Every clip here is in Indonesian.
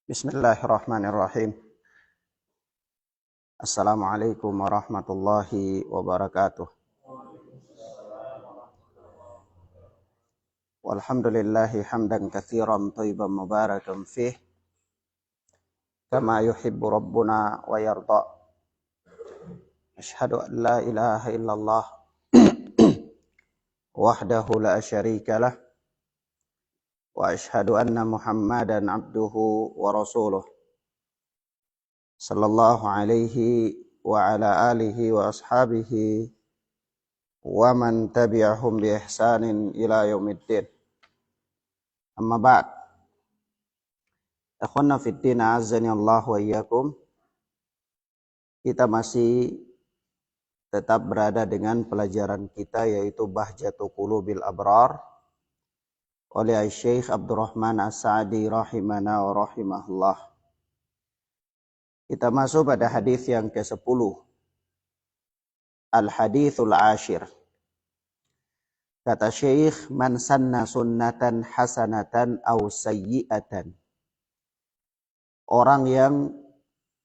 Bismillahirrahmanirrahim. Assalamualaikum warahmatullahi wabarakatuh. Walhamdulillahi hamdan katsiran thayyiban mubarakan fih kama yuhibbu rabbuna wa yarda. Asyhadu an la ilaha illallah wahdahu la syarika lah wa asyhadu anna Muhammadan abduhu wa rasuluh sallallahu alaihi wa ala alihi wa ashabihi wa man tabi'ahum bi ihsanin ila yaumiddin. Amma ba'd. Akhwana fid din, azani Allah wa iyyakum. Kita masih tetap berada dengan pelajaran kita, yaitu Bahjatu Qulubil Abrar oleh Syekh Abdurrahman As-Sa'di rahimana wa rahimahullah. Kita masuk pada hadis yang ke-10. Al-hadithul ashir. Kata Syekh, man sanna sunnatan hasanatan aw sayyi'atan. Orang yang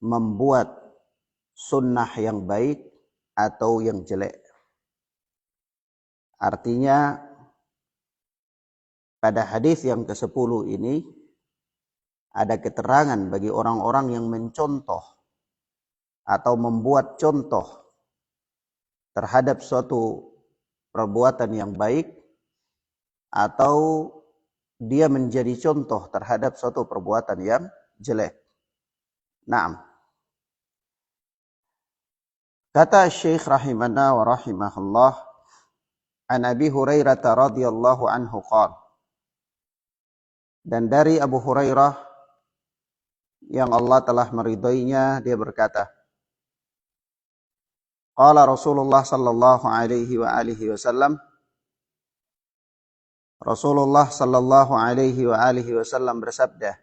membuat sunnah yang baik atau yang jelek. Artinya pada hadis yang ke-10 ini ada keterangan bagi orang-orang yang mencontoh atau membuat contoh terhadap suatu perbuatan yang baik atau dia menjadi contoh terhadap suatu perbuatan yang jelek. Naam. Kata Syekh rahimana wa rahimahullah, an Abi Hurairah radhiyallahu anhu qala. Dan dari Abu Hurairah yang Allah telah meridainya, dia berkata, qala Rasulullah sallallahu alaihi wa alihi wasallam, Rasulullah sallallahu alaihi wa alihi wasallam bersabda,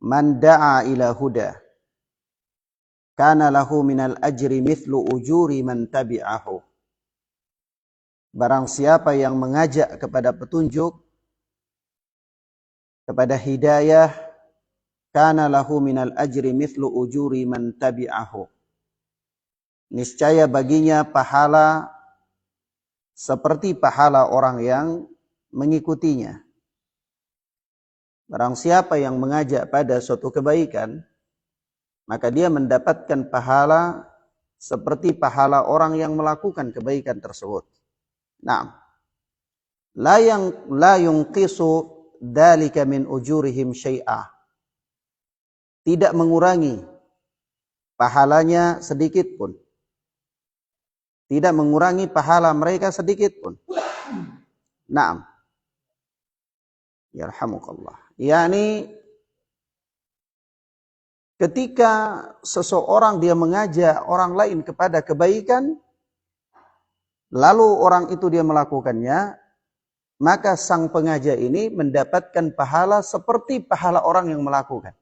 man da'a ila huda kana lahu minal ajri mithlu ujuri man tabi'ahu. Barang siapa yang mengajak kepada petunjuk, kepada hidayah, kana lahu minal ajri mithlu ujuri man tabi'ahu. Niscaya baginya pahala seperti pahala orang yang mengikutinya. Barang siapa yang mengajak pada suatu kebaikan, maka dia mendapatkan pahala seperti pahala orang yang melakukan kebaikan tersebut. Naam. La yunqisu dzalika min ujurihim syai'a. Tidak mengurangi pahalanya sedikit pun. Tidak mengurangi pahala mereka sedikit pun. Naam. Yarhamukallah. Yani ketika seseorang dia mengajak orang lain kepada kebaikan, lalu orang itu dia melakukannya, maka sang pengajak ini mendapatkan pahala seperti pahala orang yang melakukan.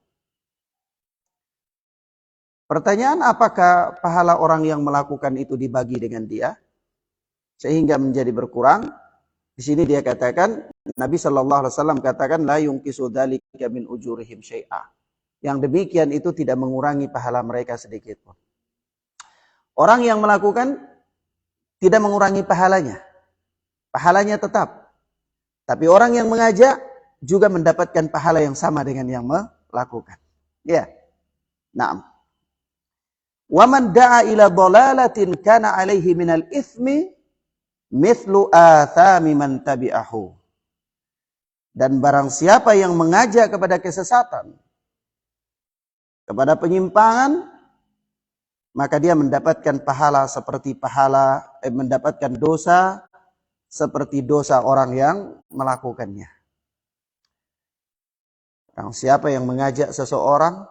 Pertanyaan, apakah pahala orang yang melakukan itu dibagi dengan dia sehingga menjadi berkurang? Di sini dia katakan, Nabi sallallahu alaihi wasallam katakan, la yunqisu dzalika min ujurihim syai'a. Yang demikian itu tidak mengurangi pahala mereka sedikit pun. Orang yang melakukan tidak mengurangi pahalanya. Pahalanya tetap. Tapi orang yang mengajak juga mendapatkan pahala yang sama dengan yang melakukan. Ya. Naam. Wa man da'a ila dhalalatin kana 'alaihi minal itsmi mithlu athami man tabi'ahu. Dan barang siapa yang mengajak kepada kesesatan, kepada penyimpangan, maka dia mendapatkan pahala seperti mendapatkan dosa seperti dosa orang yang melakukannya. Barang siapa yang mengajak seseorang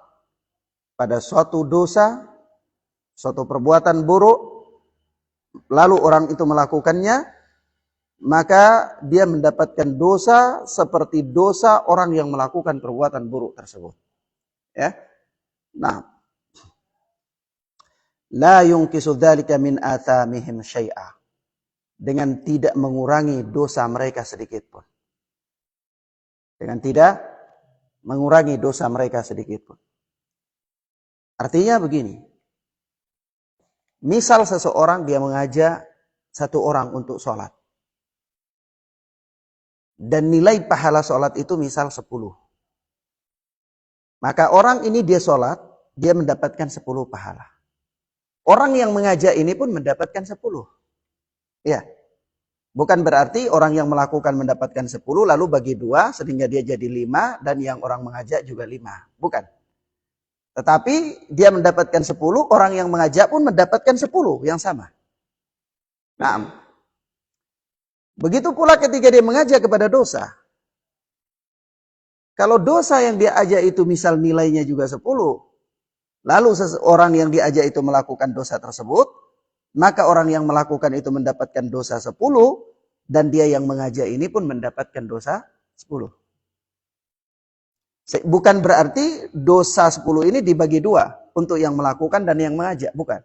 pada suatu dosa, suatu perbuatan buruk, lalu orang itu melakukannya, maka dia mendapatkan dosa seperti dosa orang yang melakukan perbuatan buruk tersebut. Ya. Nah, la yunqisu dzalika min athamihim syai'a. dengan tidak mengurangi dosa mereka sedikit pun. Dengan tidak mengurangi dosa mereka sedikit pun. Artinya begini, misal seseorang dia mengajak satu orang untuk sholat. Dan nilai pahala sholat itu misal 10. Maka orang ini dia sholat, dia mendapatkan 10 pahala. Orang yang mengajak ini pun mendapatkan 10. Ya. Bukan berarti orang yang melakukan mendapatkan 10 lalu bagi 2 sehingga dia jadi 5 dan yang orang mengajak juga 5. Bukan. Tetapi dia mendapatkan 10, orang yang mengajak pun mendapatkan 10 yang sama. Nah, begitu pula ketika dia mengajak kepada dosa. Kalau dosa yang dia ajak itu misal nilainya juga 10, lalu seseorang yang diajak itu melakukan dosa tersebut, maka orang yang melakukan itu mendapatkan dosa 10, dan dia yang mengajak ini pun mendapatkan dosa 10. Bukan berarti dosa 10 ini dibagi 2 untuk yang melakukan dan yang mengajak, bukan.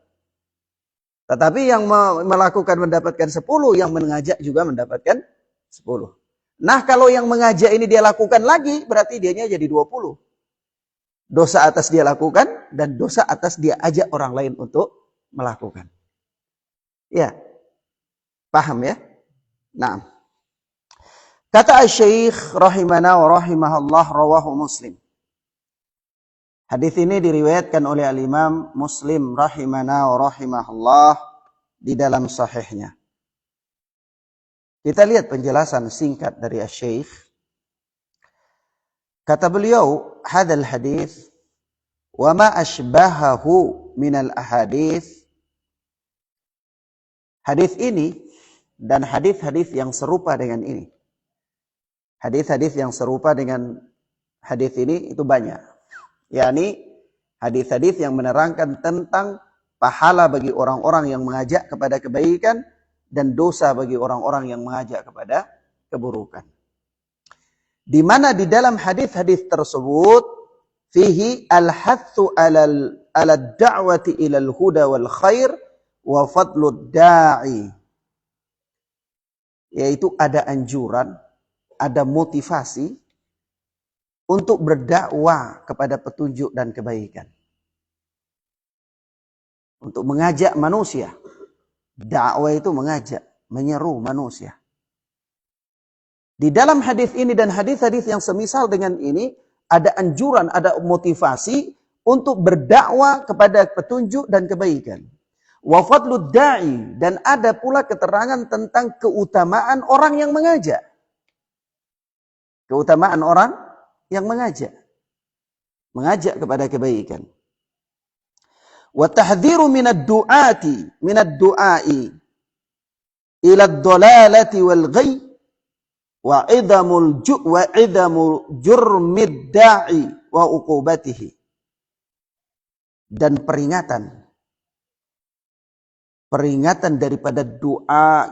Tetapi yang melakukan mendapatkan 10, yang mengajak juga mendapatkan 10. Nah, kalau yang mengajak ini dia lakukan lagi, berarti dianya jadi 20. Dosa atas dia lakukan dan dosa atas dia ajak orang lain untuk melakukan. Ya, paham ya? Nah, kata Asy-Syaikh rahimana wa rahimahallah rawahu Muslim. Hadis ini diriwayatkan oleh Al-Imam Muslim rahimana wa rahimahullah di dalam sahihnya. Kita lihat penjelasan singkat dari Asy-Syaikh. Kata beliau, hadzal hadis wa ma ashbahahu minal ahadits. Hadis ini dan hadis-hadis yang serupa dengan ini. Hadis-hadis yang serupa dengan hadis ini itu banyak. Yakni hadis-hadis yang menerangkan tentang pahala bagi orang-orang yang mengajak kepada kebaikan dan dosa bagi orang-orang yang mengajak kepada keburukan. Di mana di dalam hadis-hadis tersebut fihi al-hathu ala da'wati ilal huda wal khair wa fadlud da'i, yaitu ada anjuran, ada motivasi untuk berdakwah kepada petunjuk dan kebaikan, untuk mengajak manusia. Dakwah itu mengajak, menyeru manusia. Di dalam hadis ini dan hadis-hadis yang semisal dengan ini ada anjuran, ada motivasi untuk berdakwah kepada petunjuk dan kebaikan. Wa fadlud da'i, dan ada pula keterangan tentang keutamaan orang yang mengajak. Keutamaan orang yang mengajak. Mengajak kepada kebaikan. Wa tahdhiru minad du'ai ila ad-dalalati wal ghayy wa idamul jurmid da'i wa uqubatihi. Dan peringatan daripada doa,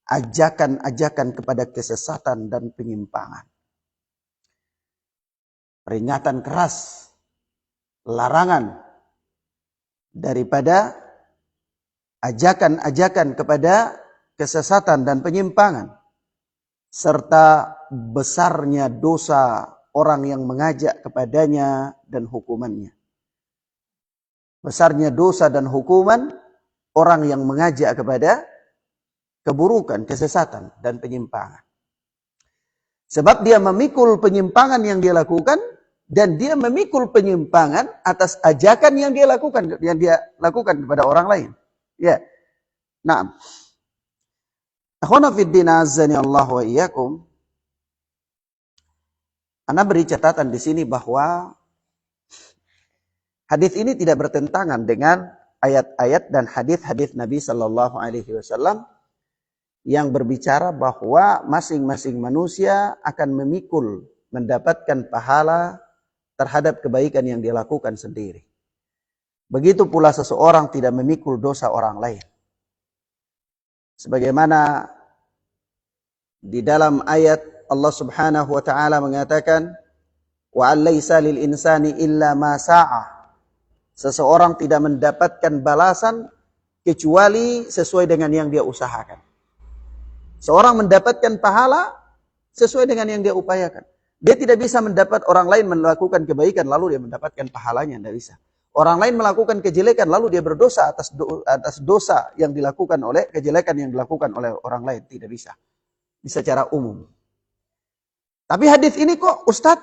ajakan-ajakan kepada kesesatan dan penyimpangan. Peringatan keras, larangan daripada ajakan-ajakan kepada kesesatan dan penyimpangan, serta besarnya dosa orang yang mengajak kepadanya dan hukumannya. Besarnya dosa dan hukuman orang yang mengajak kepada keburukan, kesesatan, dan penyimpangan. Sebab dia memikul penyimpangan yang dia lakukan, dan dia memikul penyimpangan atas ajakan yang dia lakukan kepada orang lain. Ya. Nah, akhwana fid din azani Allah wa iyyakum. Ana beri catatan di sini bahwa hadis ini tidak bertentangan dengan ayat-ayat dan hadis-hadis Nabi Sallallahu Alaihi Wasallam yang berbicara bahwa masing-masing manusia akan memikul, mendapatkan pahala terhadap kebaikan yang dia lakukan sendiri. Begitu pula seseorang tidak memikul dosa orang lain. Sebagaimana di dalam ayat Allah Subhanahu wa taala mengatakan, wa alaysa lil insani illa ma sa'a. Seseorang tidak mendapatkan balasan kecuali sesuai dengan yang dia usahakan. Seorang mendapatkan pahala sesuai dengan yang dia upayakan. Dia tidak bisa mendapat orang lain melakukan kebaikan lalu dia mendapatkan pahalanya, tidak bisa. Orang lain melakukan kejelekan lalu dia berdosa atas dosa yang dilakukan oleh kejelekan yang dilakukan oleh orang lain, tidak bisa. Secara umum. Tapi hadis ini kok Ustadz,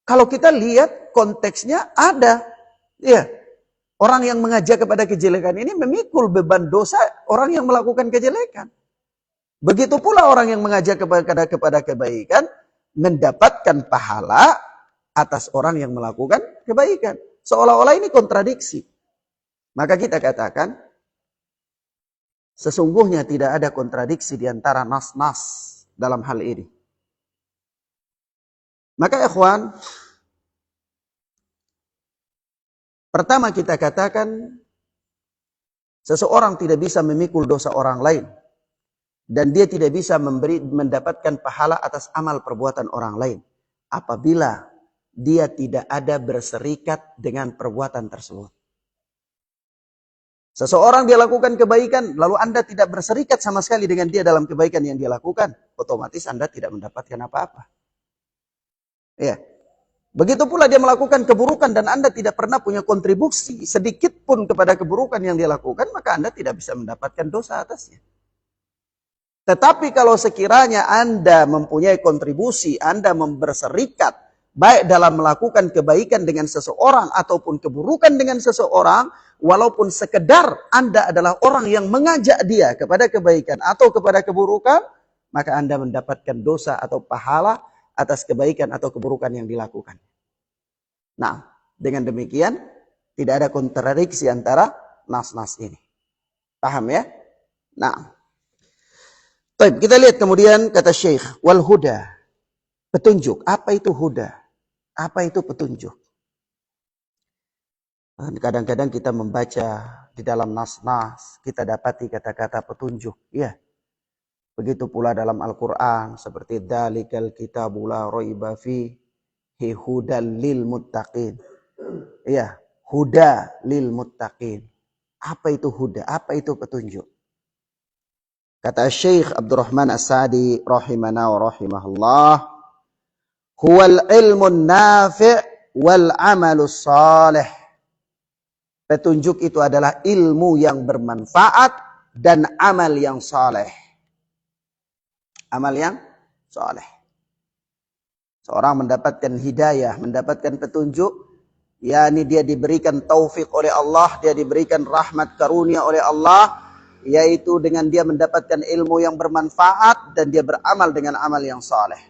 kalau kita lihat konteksnya ada, ya, orang yang mengajak kepada kejelekan ini memikul beban dosa orang yang melakukan kejelekan. Begitu pula orang yang mengajak kepada kebaikan mendapatkan pahala atas orang yang melakukan kebaikan. Seolah-olah ini kontradiksi. Maka kita katakan sesungguhnya tidak ada kontradiksi di antara nas-nas dalam hal ini. Maka ikhwan, pertama kita katakan seseorang tidak bisa memikul dosa orang lain. Dan dia tidak bisa mendapatkan pahala atas amal perbuatan orang lain. Apabila dia tidak ada berserikat dengan perbuatan tersebut. Seseorang dia lakukan kebaikan, lalu Anda tidak berserikat sama sekali dengan dia dalam kebaikan yang dia lakukan. Otomatis Anda tidak mendapatkan apa-apa. Ya. Begitu pula dia melakukan keburukan dan Anda tidak pernah punya kontribusi sedikit pun kepada keburukan yang dia lakukan, maka Anda tidak bisa mendapatkan dosa atasnya. Tetapi kalau sekiranya Anda mempunyai kontribusi, Anda berserikat, baik dalam melakukan kebaikan dengan seseorang ataupun keburukan dengan seseorang, walaupun sekedar Anda adalah orang yang mengajak dia kepada kebaikan atau kepada keburukan, maka Anda mendapatkan dosa atau pahala atas kebaikan atau keburukan yang dilakukan. Nah, dengan demikian, tidak ada kontradiksi antara nas-nas ini. Paham ya? Nah. Baik, kita lihat kemudian kata Syekh, wal huda, petunjuk. Apa itu huda? Apa itu petunjuk? Kadang-kadang kita membaca di dalam nas-nas, kita dapati kata-kata petunjuk. Ya, begitu pula dalam Al-Quran, seperti Dzalikal kitabu la raiba fihi hudal lil muttaqin. Ya, huda lil muttaqin. Apa itu huda? Apa itu petunjuk? Kata Syekh Abdurrahman As-Sa'di rahimana wa rahimahullah, huwal ilmun nafi' wal amalus salih. Petunjuk itu adalah ilmu yang bermanfaat dan amal yang saleh. Amal yang saleh. Seorang mendapatkan hidayah, mendapatkan petunjuk, yakni dia diberikan taufik oleh Allah, dia diberikan rahmat karunia oleh Allah, yaitu dengan dia mendapatkan ilmu yang bermanfaat dan dia beramal dengan amal yang saleh.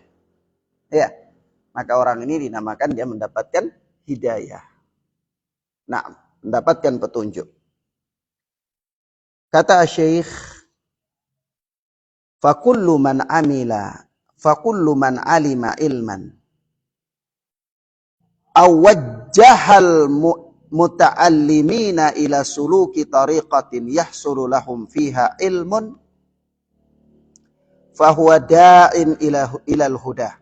Ya, maka orang ini dinamakan dia mendapatkan hidayah. Nah, mendapatkan petunjuk. Kata Syekh, fakullu man alima ilman awajjahal muta'allimina ila suluki tariqatin yahsulu lahum fiha ilmun fahuwa da'in ilal huda.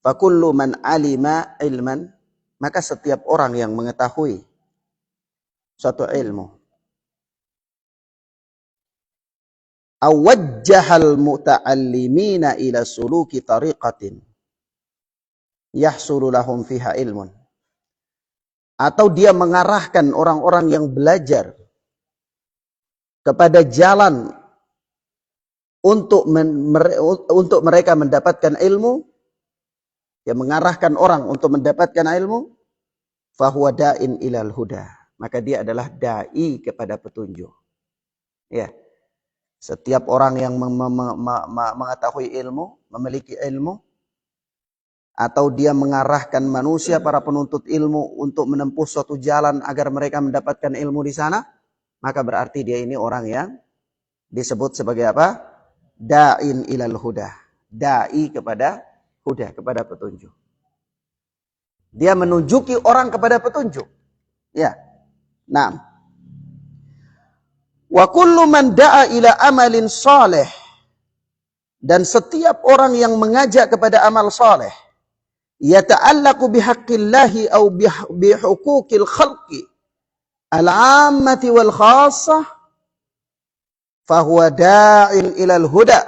Fakullu man alima ilman, maka setiap orang yang mengetahui suatu ilmu, awajjahal muta'allimina ila suluki tariqatin yahsulu lahum fiha ilmun, atau dia mengarahkan orang-orang yang belajar kepada jalan untuk mereka mendapatkan ilmu, dia mengarahkan orang untuk mendapatkan ilmu, fahuwa da'in ilal huda, maka dia adalah da'i kepada petunjuk. Ya, setiap orang yang mengetahui ilmu, memiliki ilmu, atau dia mengarahkan manusia, para penuntut ilmu untuk menempuh suatu jalan agar mereka mendapatkan ilmu di sana, maka berarti dia ini orang yang disebut sebagai apa? Da'in ilal huda. Da'i kepada huda, kepada petunjuk. Dia menunjuki orang kepada petunjuk. Ya. Nah. Wa kullu man da'a ila amalin salih, dan setiap orang yang mengajak kepada amal saleh, yata'allaqu bihaqqillahi aw bihuquqil khalqi al-'ammati wal khassah, fahuwa da'in ilal huda.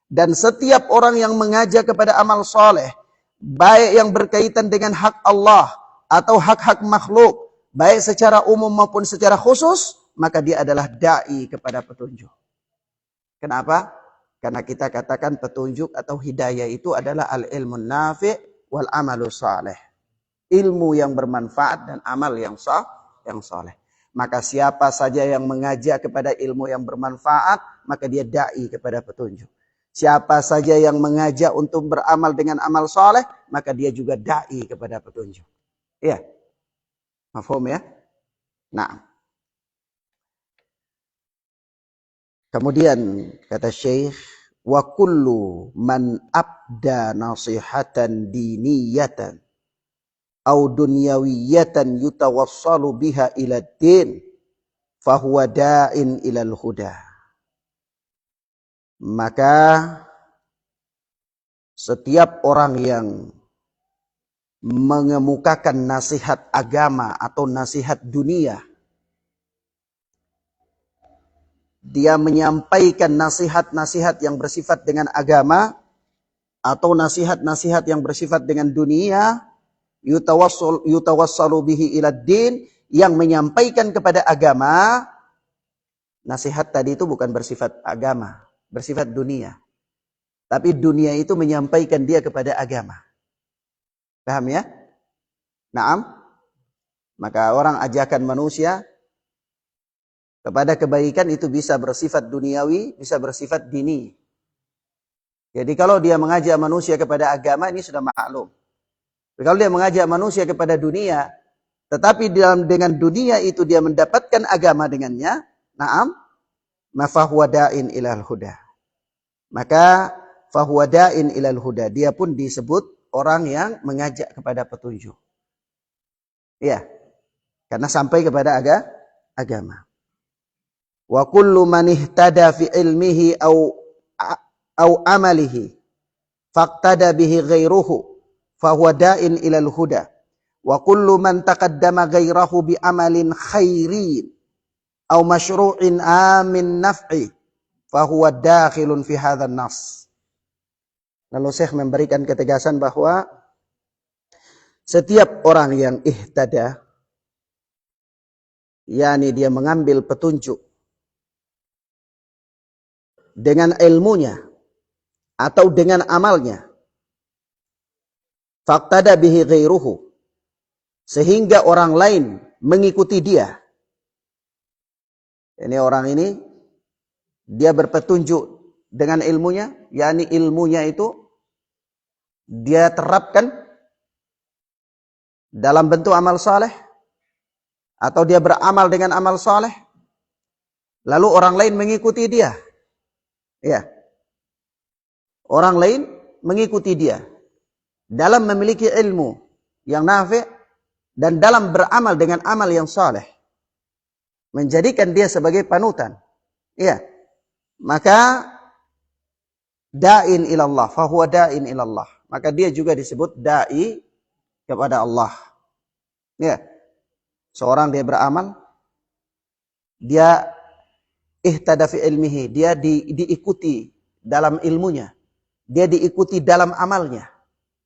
Dan setiap orang yang mengajak kepada amal soleh, baik yang berkaitan dengan hak Allah atau hak-hak makhluk, baik secara umum maupun secara khusus, maka dia adalah da'i kepada petunjuk. Kenapa? Karena kita katakan petunjuk atau hidayah itu adalah al-ilmun nafi' wal amalu saleh. Ilmu yang bermanfaat dan amal yang saleh. Maka siapa saja yang mengajak kepada ilmu yang bermanfaat, maka dia da'i kepada petunjuk. Siapa saja yang mengajak untuk beramal dengan amal saleh, maka dia juga da'i kepada petunjuk. Iya. Mafhum ya? Nah. Kemudian kata Syekh, wa kullu man abda nasihatan diniyatan au dunyawiyatan yutawassalu biha ila din fahuwa da'in ilal huda. Maka setiap orang yang mengemukakan nasihat agama atau nasihat dunia, dia menyampaikan nasihat-nasihat yang bersifat dengan agama atau nasihat-nasihat yang bersifat dengan dunia, yutawassalu bihi ilad din, yang menyampaikan kepada agama. Nasihat tadi itu bukan bersifat agama, bersifat dunia. Tapi dunia itu menyampaikan dia kepada agama. Paham ya? Naam. Maka orang ajakan manusia kepada kebaikan itu bisa bersifat duniawi, bisa bersifat dini. Jadi kalau dia mengajak manusia kepada agama, ini sudah maklum. Tapi kalau dia mengajak manusia kepada dunia, tetapi dengan dunia itu dia mendapatkan agama dengannya, naam, fahuwa da'in ilal huda. Maka fahuwa da'in ilal huda, dia pun disebut orang yang mengajak kepada petunjuk. Iya. Karena sampai kepada agama. Wa kullu man ihtada fi ilmihi au amalihi faqtada bihi ghairuhu fahuwa da'in ilal huda. Wa kullu man taqaddama ghairahu bi amalin khairin au masyru'in amin naf'i fahuwa dakhilun fi hadzal nas. Lalu Syekh memberikan ketegasan bahwa setiap orang yang ihtada, yakni dia mengambil petunjuk dengan ilmunya atau dengan amalnya, faqtada bihi ghairuhu, sehingga orang lain mengikuti dia. Ini orang ini dia berpetunjuk dengan ilmunya, yakni ilmunya itu dia terapkan dalam bentuk amal saleh atau dia beramal dengan amal saleh, lalu orang lain mengikuti dia. Ya. Orang lain mengikuti dia dalam memiliki ilmu yang nafi' dan dalam beramal dengan amal yang saleh, menjadikan dia sebagai panutan. Ya. Maka da'in ilallah, fahuwa da'in ilallah. Maka dia juga disebut da'i kepada Allah. Ya. Seorang dia beramal, dia ihtada fi ilmihi, dia diikuti dalam ilmunya, dia diikuti dalam amalnya.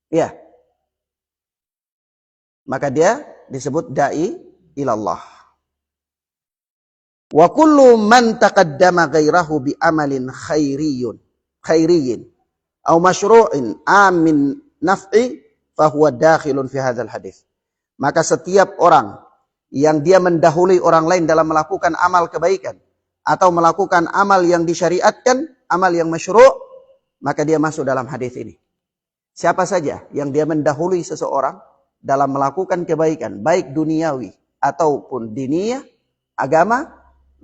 Ya. Maka dia disebut da'i ilallah. Wa kullu man taqaddama ghairahu bi amalin khairiyyin aw masyru'in amin naf'i fahuwa dakhilun fi hadzal hadis. Maka setiap orang yang dia mendahului orang lain dalam melakukan amal kebaikan atau melakukan amal yang disyariatkan, amal yang masyru', maka dia masuk dalam hadis ini. Siapa saja yang dia mendahului seseorang dalam melakukan kebaikan, baik duniawi ataupun diniyah, agama,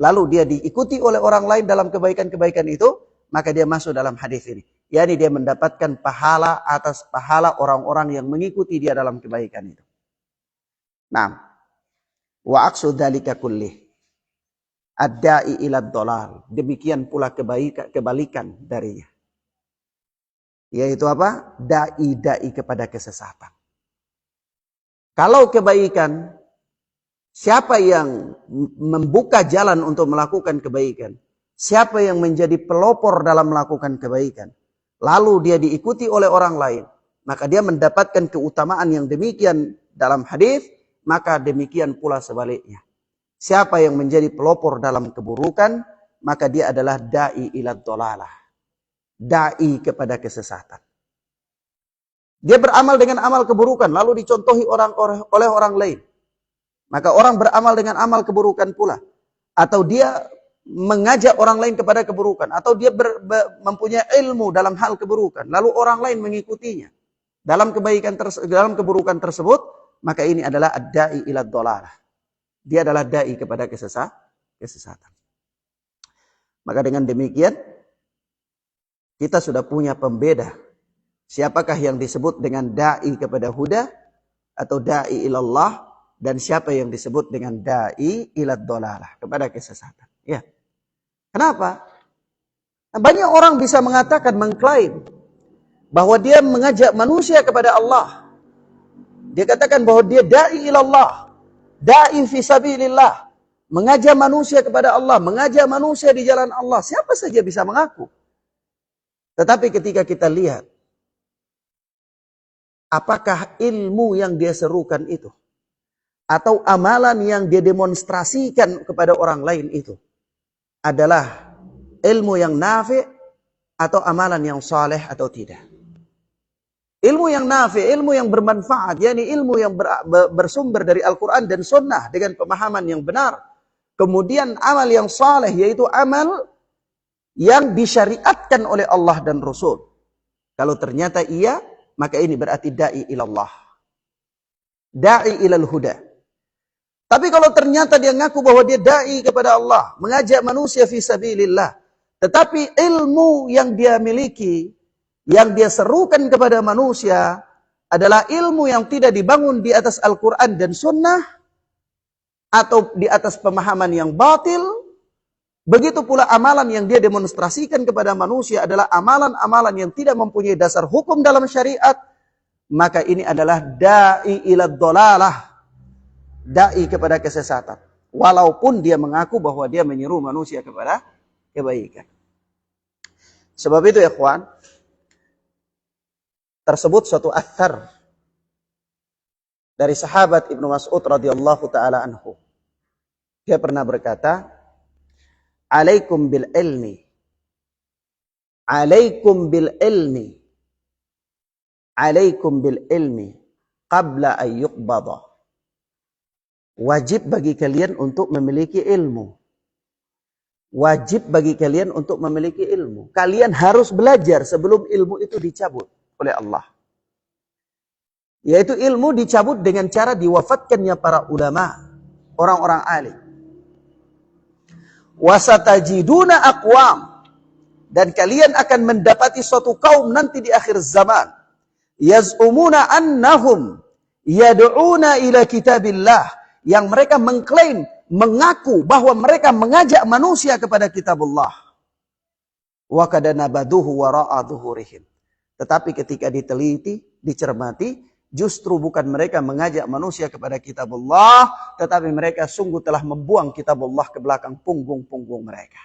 lalu dia diikuti oleh orang lain dalam kebaikan-kebaikan itu, maka dia masuk dalam hadis ini. Yani dia mendapatkan pahala atas pahala orang-orang yang mengikuti dia dalam kebaikan itu. Nah, wa aqsu dzalika kullih ad-da'i ilad dhalal. Demikian pula kebalikan darinya. Yaitu apa? Da'i kepada kesesatan. Kalau kebaikan, siapa yang membuka jalan untuk melakukan kebaikan, siapa yang menjadi pelopor dalam melakukan kebaikan, lalu dia diikuti oleh orang lain, maka dia mendapatkan keutamaan yang demikian dalam hadis, maka demikian pula sebaliknya. Siapa yang menjadi pelopor dalam keburukan, maka dia adalah da'i ila dhalalah. Da'i kepada kesesatan. Dia beramal dengan amal keburukan, lalu dicontohi oleh orang lain. Maka orang beramal dengan amal keburukan pula. Atau dia mengajak orang lain kepada keburukan. Atau dia mempunyai ilmu dalam hal keburukan. Lalu orang lain mengikutinya. Dalam keburukan tersebut, maka ini adalah ad-da'i ila dhalalah. Dia adalah da'i kepada kesesatan. Maka dengan demikian, kita sudah punya pembeda. Siapakah yang disebut dengan da'i kepada huda atau da'i ilallah, dan siapa yang disebut dengan da'i ila dhalalah, kepada kesesatan. Ya. Kenapa? Banyak orang bisa mengatakan, mengklaim bahwa dia mengajak manusia kepada Allah. Dia katakan bahwa dia da'i ilallah, da'i fi sabilillah, mengajak manusia kepada Allah, mengajak manusia di jalan Allah. Siapa saja bisa mengaku. Tetapi ketika kita lihat, apakah ilmu yang dia serukan itu, atau amalan yang dia demonstrasikan kepada orang lain itu, adalah ilmu yang nafi' atau amalan yang saleh atau tidak. Ilmu yang nafi', ilmu yang bermanfaat, yakni ilmu yang bersumber dari Al-Quran dan Sunnah dengan pemahaman yang benar. Kemudian amal yang saleh, yaitu amal yang disyariatkan oleh Allah dan Rasul. Kalau ternyata iya, maka ini berarti da'i ilallah, da'i ilal huda. Tapi kalau ternyata dia ngaku bahwa dia da'i kepada Allah, mengajak manusia fi sabilillah, tetapi ilmu yang dia miliki, yang dia serukan kepada manusia, adalah ilmu yang tidak dibangun di atas Al-Quran dan Sunnah, atau di atas pemahaman yang batil. Begitu pula amalan yang dia demonstrasikan kepada manusia adalah amalan-amalan yang tidak mempunyai dasar hukum dalam syariat, maka ini adalah da'i ila dhalalah, da'i kepada kesesatan. Walaupun dia mengaku bahwa dia menyeru manusia kepada kebaikan. Sebab itu ya ikhwan, tersebut suatu athar dari sahabat Ibnu Mas'ud radhiyallahu taala anhu. Dia pernah berkata, "Alaikum bil ilmi. Alaikum bil ilmi. Alaikum bil ilmi qabla an yuqbada." Wajib bagi kalian untuk memiliki ilmu. Wajib bagi kalian untuk memiliki ilmu. Kalian harus belajar sebelum ilmu itu dicabut oleh Allah. Yaitu ilmu dicabut dengan cara diwafatkannya para ulama, orang-orang alim. Wasatajiduna aqwam, dan kalian akan mendapati suatu kaum nanti di akhir zaman, yaz'umuna annahum yad'una ila kitabillah, yang mereka mengklaim, mengaku bahwa mereka mengajak manusia kepada kitabullah. Wa qad nabaduhu wara'a dhuhurihim. Tetapi ketika diteliti, dicermati, justru bukan mereka mengajak manusia kepada kitabullah, tetapi mereka sungguh telah membuang kitabullah ke belakang punggung-punggung mereka.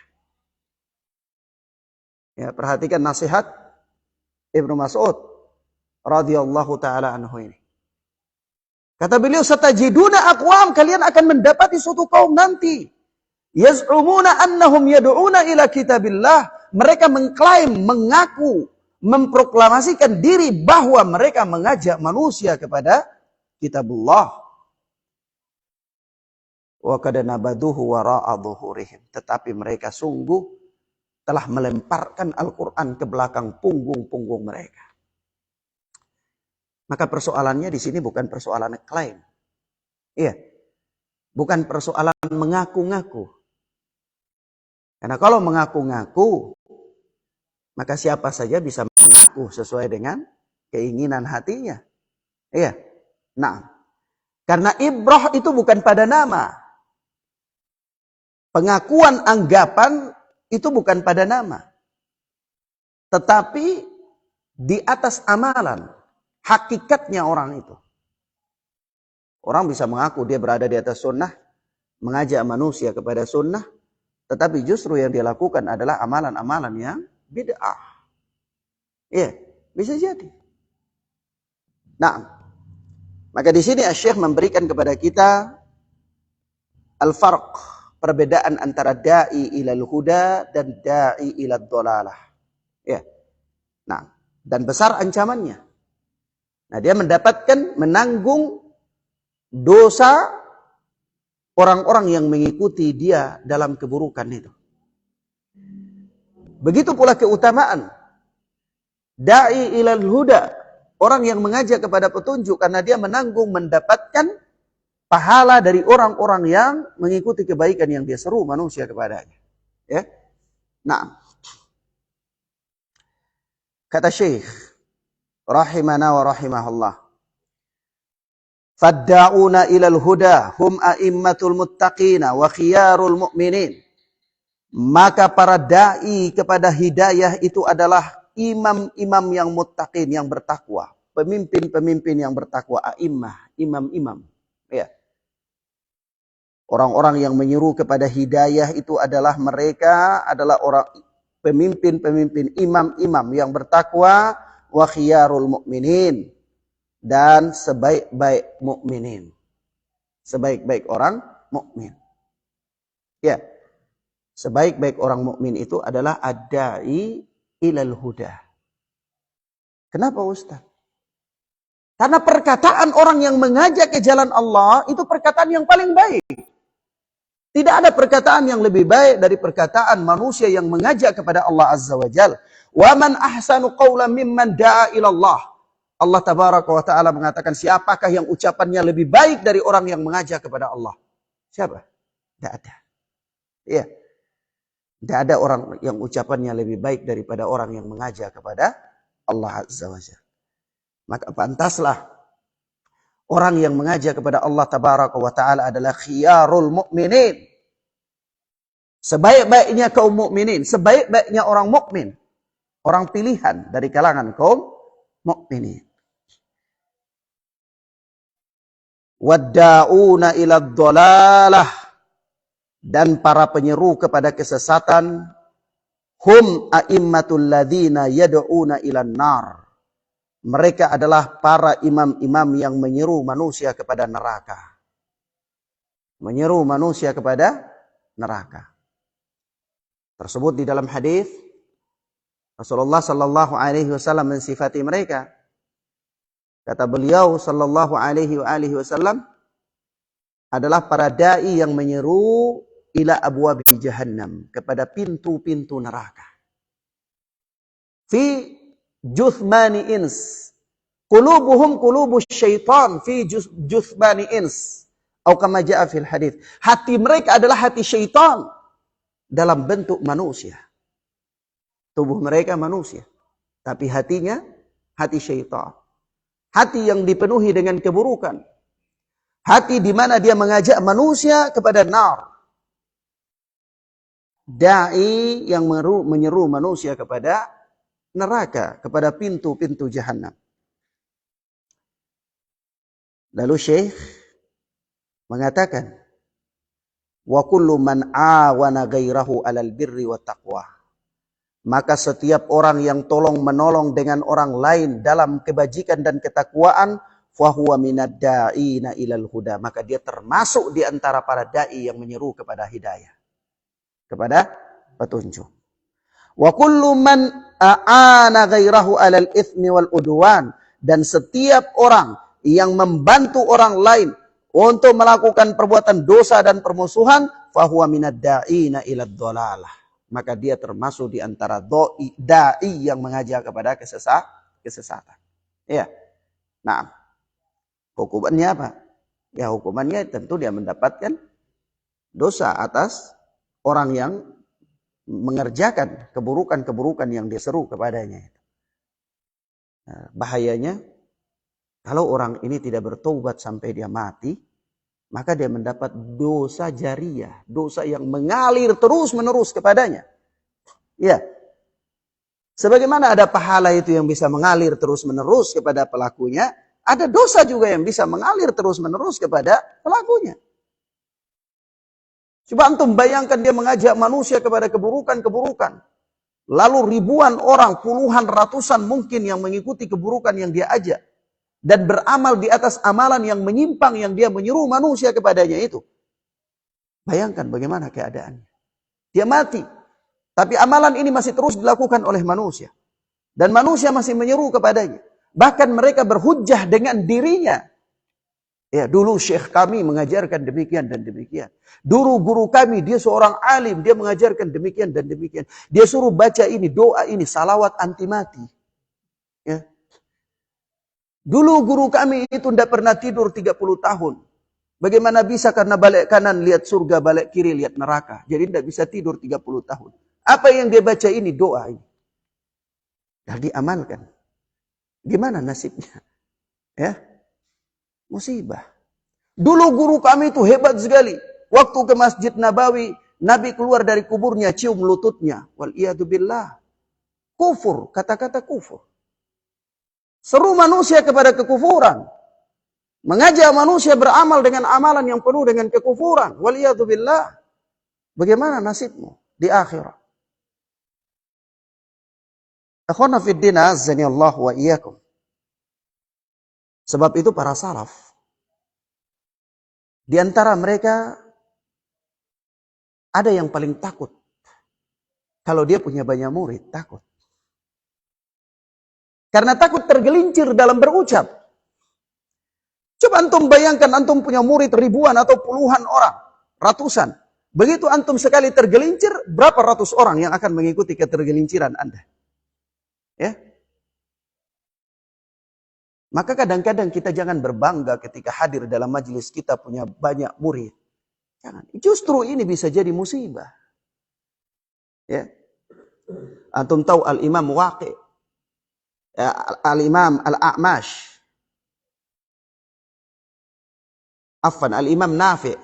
Ya, perhatikan nasihat Ibnu Mas'ud radhiyallahu taala anhu ini. Kata beliau, satajiduna aqwam, kalian akan mendapati suatu kaum nanti, yaz'umuna annahum yad'una ila kitabillah, mereka mengklaim, mengaku, memproklamasikan diri bahwa mereka mengajak manusia kepada kitabullah. Wa qad nabaduhu wara'a dhuhurihim, tetapi mereka sungguh telah melemparkan Al-Quran ke belakang punggung-punggung mereka. Maka persoalannya di sini bukan persoalan klaim. Iya. Bukan persoalan mengaku-ngaku. Karena kalau mengaku-ngaku, maka siapa saja bisa mengaku sesuai dengan keinginan hatinya. Iya. Nah, karena ibrah itu bukan pada nama. Pengakuan anggapan itu bukan pada nama. Tetapi di atas amalan. Hakikatnya orang itu. Orang bisa mengaku dia berada di atas sunnah, mengajak manusia kepada sunnah, Tetapi justru yang dia lakukan adalah amalan-amalan yang bid'ah. Iya, bisa jadi. Nah, maka di sini Syekh memberikan kepada kita al-farq, perbedaan antara da'i ilal huda dan da'i ilad dhalalah. Ya. Nah, dan besar ancamannya. Nah, dia mendapatkan menanggung dosa orang-orang yang mengikuti dia dalam keburukan itu. Begitu pula keutamaan da'i ilal huda, orang yang mengajak kepada petunjuk, karena dia menanggung mendapatkan pahala dari orang-orang yang mengikuti kebaikan yang dia seru manusia kepadanya. Ya. Nah, kata Syekh rahimana wa rahimahullah, fadda'una ilal huda hum a'immatul muttaqina wa khiyarul mu'minin. Maka para da'i kepada hidayah itu adalah imam-imam yang muttaqin, yang bertakwa, pemimpin-pemimpin yang bertakwa, a'immah, imam-imam. Ya. Orang-orang yang menyeru kepada hidayah itu adalah mereka adalah orang pemimpin-pemimpin, imam-imam yang bertakwa, wa khiyarul mukminin, dan sebaik-baik mukminin. Sebaik-baik orang mukmin. Ya. Sebaik-baik orang mukmin itu adalah ad-da'i ilal huda. Kenapa Ustaz? Karena perkataan orang yang mengajak ke jalan Allah itu perkataan yang paling baik. Tidak ada perkataan yang lebih baik dari perkataan manusia yang mengajak kepada Allah Azza wa Jalla. Wa man ahsanu qawlan mimman da'a ila Allah. Allah tabaraka wa ta'ala mengatakan, siapakah yang ucapannya lebih baik dari orang yang mengajak kepada Allah? Siapa? Tidak ada. Iya. Tidak ada orang yang ucapannya lebih baik daripada orang yang mengajak kepada Allah Azza wa Jalla. Maka pantaslah orang yang mengajak kepada Allah Tabaraka wa Ta'ala adalah khiyarul mu'minin. Sebaik-baiknya kaum mukminin, sebaik-baiknya orang mukmin, orang pilihan dari kalangan kaum mukminin. Wadda'una ila dhalalah, dan para penyeru kepada kesesatan, hum a'immatul ladzina yad'una ilan nar. Mereka adalah para imam-imam yang menyeru manusia kepada neraka. Menyeru manusia kepada neraka. Tersebut di dalam hadis Rasulullah sallallahu alaihi wasallam mensifati mereka. Kata beliau sallallahu alaihi wasallam, adalah para dai yang menyeru ila abwabi jahannam, kepada pintu-pintu neraka. Fi juthmani ins, qulubuhum qulubus syaitan fi juthmani ins, atau kama jaa fil hadits. Hati mereka adalah hati syaitan dalam bentuk manusia. Tubuh mereka manusia, tapi hatinya hati syaitan. Hati yang dipenuhi dengan keburukan. Hati di mana dia mengajak manusia kepada nar. Dai yang menyeru manusia kepada neraka, kepada pintu-pintu jahannam. Lalu Syekh mengatakan, wa kullu man awana ghairahu alal birri wa taqwa. Maka setiap orang yang tolong menolong dengan orang lain dalam kebajikan dan ketakwaan, fahuwa minad da'ina ilal huda, maka dia termasuk di antara para dai yang menyeru kepada hidayah, kepada petunjuk. Wa kullu man a'ana ghairahu alal itsmi wal udwan, dan setiap orang yang membantu orang lain untuk melakukan perbuatan dosa dan permusuhan, fahuwa minad da'ina ilad dhalalah, maka dia termasuk di antara dai yang mengajak kepada kesesatan. Ya. Nah, hukumannya apa? Ya, hukumannya tentu dia mendapatkan dosa atas orang yang mengerjakan keburukan-keburukan yang diseru kepadanya. Nah, bahayanya kalau orang ini tidak bertobat sampai dia mati, maka dia mendapat dosa jariyah, dosa yang mengalir terus-menerus kepadanya. Ya. Sebagaimana ada pahala itu yang bisa mengalir terus-menerus kepada pelakunya, ada dosa juga yang bisa mengalir terus-menerus kepada pelakunya. Coba antum bayangkan dia mengajak manusia kepada keburukan-keburukan. Lalu ribuan orang, puluhan, ratusan mungkin yang mengikuti keburukan yang dia ajak. Dan beramal di atas amalan yang menyimpang yang dia menyuruh manusia kepadanya itu. Bayangkan bagaimana keadaannya. Dia mati. Tapi amalan ini masih terus dilakukan oleh manusia. Dan manusia masih menyeru kepadanya. Bahkan mereka berhujjah dengan dirinya. Ya, dulu syekh kami mengajarkan demikian dan demikian. Dulu guru kami, dia seorang alim, dia mengajarkan demikian dan demikian. Dia suruh baca ini, doa ini, salawat anti mati. Ya. Dulu guru kami itu tidak pernah tidur 30 tahun. Bagaimana bisa karena balik kanan lihat surga, balik kiri lihat neraka. Jadi tidak bisa tidur 30 tahun. Apa yang dia baca ini, doa ini. Dan diamalkan. Gimana nasibnya? Ya. Musibah. Dulu guru kami itu hebat sekali. Waktu ke Masjid Nabawi, Nabi keluar dari kuburnya, cium lututnya. Wal'iyadzubillah. Kufur, kata-kata kufur. Seru manusia kepada kekufuran. Mengajak manusia beramal dengan amalan yang penuh dengan kekufuran. Wal'iyadzubillah. Bagaimana nasibmu di akhirat? Akhwana fid din, azzani Allah wa iyyakum. Sebab itu para salaf, di antara mereka ada yang paling takut. Kalau dia punya banyak murid, takut. Karena takut tergelincir dalam berucap. Coba antum bayangkan antum punya murid ribuan atau puluhan orang, ratusan. Begitu antum sekali tergelincir, berapa ratus orang yang akan mengikuti ketergelinciran Anda? Ya. Maka kadang-kadang kita jangan berbangga ketika hadir dalam majelis kita punya banyak murid. Jangan. Justru ini bisa jadi musibah. Ya. Antum tahu Al-Imam Waqi', Al-Imam Al-A'mash, Al-Imam Nafi'.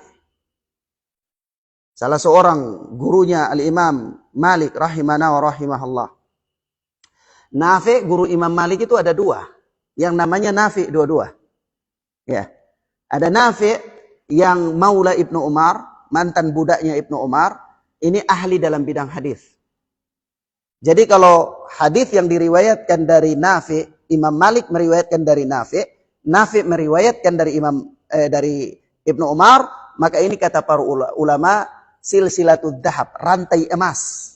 Salah seorang gurunya Al-Imam Malik rahimana wa rahimahullah. Nafi', guru Imam Malik itu ada dua. Yang namanya Nafi' dua-dua. Ya. Ada Nafi' yang Maula Ibnu Umar, mantan budaknya Ibnu Umar, ini ahli dalam bidang hadis. Jadi kalau hadis yang diriwayatkan dari Nafi', Imam Malik meriwayatkan dari Nafi', Nafi' meriwayatkan dari Ibnu Umar, maka ini kata para ulama silsilatud dhahab, rantai emas.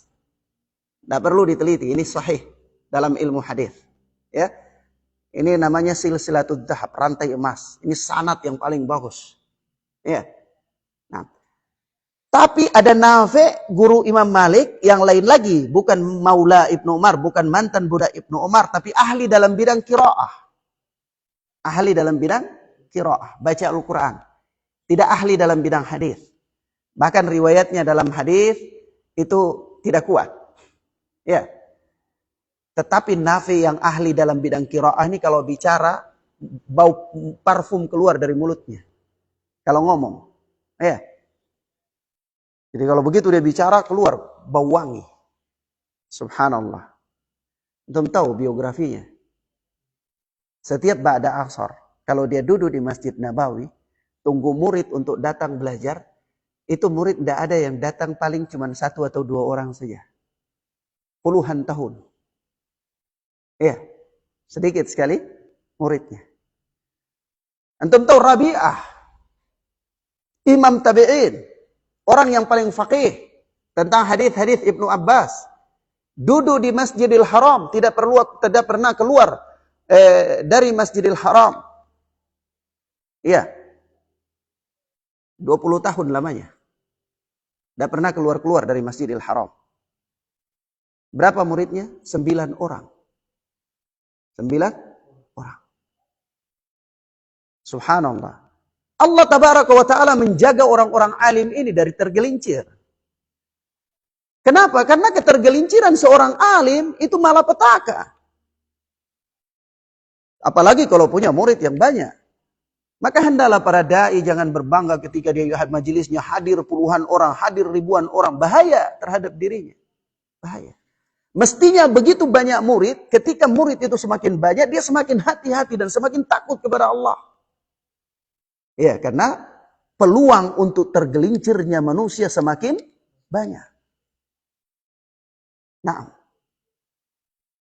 Tidak perlu diteliti, ini sahih dalam ilmu hadis. Ya. Ini namanya silsilatud dhahab, rantai emas. Ini sanad yang paling bagus. Ya. Nah. Tapi ada Nafi', guru Imam Malik yang lain lagi, bukan Maula Ibnu Umar, bukan mantan budak Ibnu Umar, tapi ahli dalam bidang qiraah. Ahli dalam bidang qiraah, baca Al-Qur'an. Tidak ahli dalam bidang hadis. Bahkan riwayatnya dalam hadis itu tidak kuat. Ya. Tetapi Nafi yang ahli dalam bidang qiraah ini kalau bicara, bau parfum keluar dari mulutnya. Kalau ngomong. Ya. Jadi kalau begitu dia bicara, keluar bau wangi. Subhanallah. Antum tahu biografinya. Setiap ba'da asar, kalau dia duduk di Masjid Nabawi, tunggu murid untuk datang belajar, itu murid tidak ada yang datang paling cuma 1 atau 2 orang saja. Puluhan tahun. Ya, sedikit sekali muridnya. Antum tahu Rabi'ah, imam tabi'in, orang yang paling faqih tentang hadis-hadis Ibnu Abbas, duduk di Masjidil Haram, tidak pernah keluar dari Masjidil Haram. Iya. 20 tahun lamanya. Tidak pernah keluar dari Masjidil Haram. Berapa muridnya? 9 orang. 9 orang. Subhanallah. Allah tabaraka wa ta'ala menjaga orang-orang alim ini dari tergelincir. Kenapa? Karena ketergelinciran seorang alim itu malapetaka. Apalagi kalau punya murid yang banyak. Maka hendaklah para da'i jangan berbangga ketika dia majelisnya hadir puluhan orang, hadir ribuan orang. Bahaya terhadap dirinya. Bahaya. Mestinya begitu banyak murid, ketika murid itu semakin banyak, dia semakin hati-hati dan semakin takut kepada Allah. Ya, karena peluang untuk tergelincirnya manusia semakin banyak. Nah,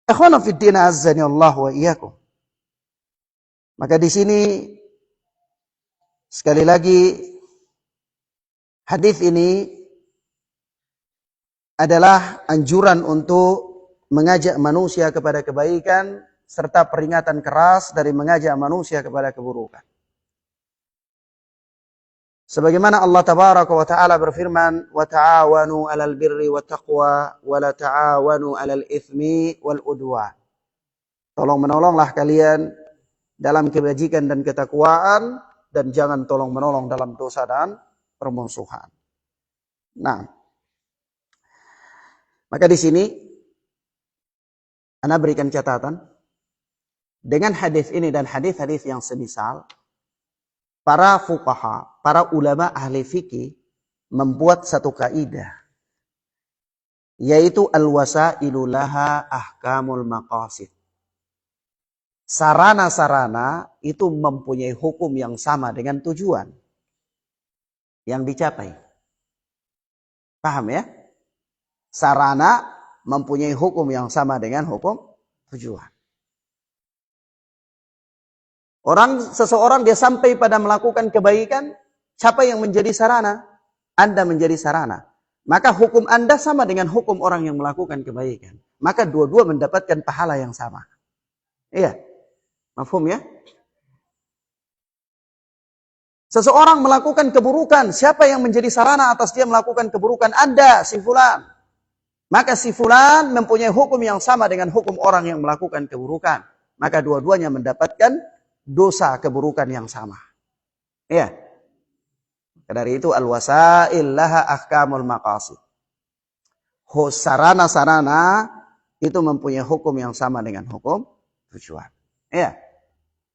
ikhwana fiddin azzani Allah wa iyyakum. Maka di sini sekali lagi hadis ini adalah anjuran untuk mengajak manusia kepada kebaikan serta peringatan keras dari mengajak manusia kepada keburukan. Sebagaimana Allah tabaraka wa taala berfirman, "Wa ta'awanu 'alal birri wat taqwa wa la ta'awanu 'alal itsmi wal udwan." Tolong-menolonglah kalian dalam kebajikan dan ketakwaan, dan jangan tolong-menolong dalam dosa dan permusuhan. Nah, maka di sini ana berikan catatan dengan hadis ini dan hadis-hadis yang semisal. Para fuqaha, para ulama ahli fikih membuat satu kaidah, yaitu al-wasailu laha ahkamul maqasid. Sarana-sarana itu mempunyai hukum yang sama dengan tujuan yang dicapai. Paham ya? Sarana mempunyai hukum yang sama dengan hukum tujuan. Seseorang dia sampai pada melakukan kebaikan, siapa yang menjadi sarana? Anda menjadi sarana. Maka hukum Anda sama dengan hukum orang yang melakukan kebaikan. Maka dua-dua mendapatkan pahala yang sama. Iya. Mafhum ya? Seseorang melakukan keburukan, siapa yang menjadi sarana atas dia melakukan keburukan? Anda, si fulan. Maka si fulan mempunyai hukum yang sama dengan hukum orang yang melakukan keburukan. Maka dua-duanya mendapatkan dosa keburukan yang sama. Iya. Dari itu al-wasail laha ahkamul maqasid. Sarana-sarana itu mempunyai hukum yang sama dengan hukum tujuan. Iya.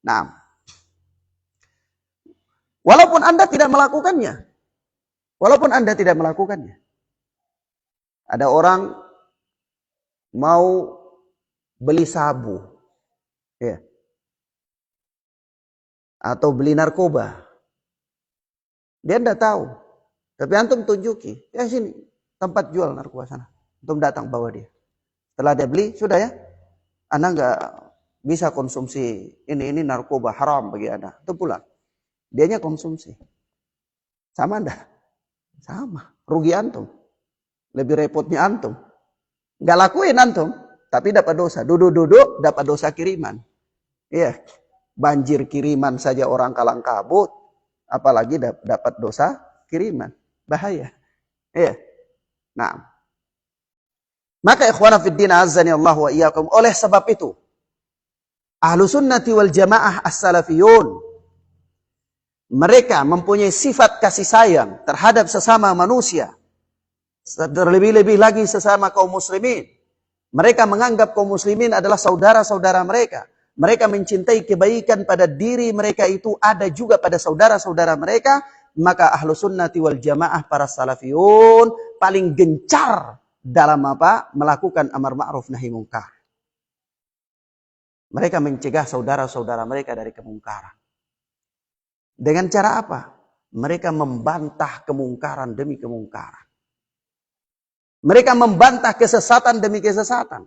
Nah, walaupun Anda tidak melakukannya, ada orang mau beli sabu, ya, atau beli narkoba, dia tidak tahu, tapi antum tunjuki, ya sini tempat jual narkoba sana, antum datang bawa dia. Setelah dia beli, sudah ya, Anda nggak bisa konsumsi ini narkoba haram bagi Anda. Itu pulang. Dianya konsumsi. Sama enggak? Sama. Rugi antum. Lebih repotnya antum. Enggak lakuin antum, tapi dapat dosa. Duduk-duduk dapat dosa kiriman. Iya. Banjir kiriman saja orang kalang kabut, apalagi dapat dosa kiriman. Bahaya. Iya. Nah. Maka ikhwana fiddin azzani Allah wa iyyakum, oleh sebab itu Ahlu sunnati wal jamaah as-salafiyun, mereka mempunyai sifat kasih sayang terhadap sesama manusia. Terlebih-lebih lagi sesama kaum muslimin. Mereka menganggap kaum muslimin adalah saudara-saudara mereka. Mereka mencintai kebaikan pada diri mereka itu ada juga pada saudara-saudara mereka. Maka ahlu sunnati wal jamaah, para salafiyun, paling gencar dalam apa? Melakukan amar ma'ruf nahi munkar. Mereka mencegah saudara-saudara mereka dari kemungkaran. Dengan cara apa? Mereka membantah kemungkaran demi kemungkaran. Mereka membantah kesesatan demi kesesatan.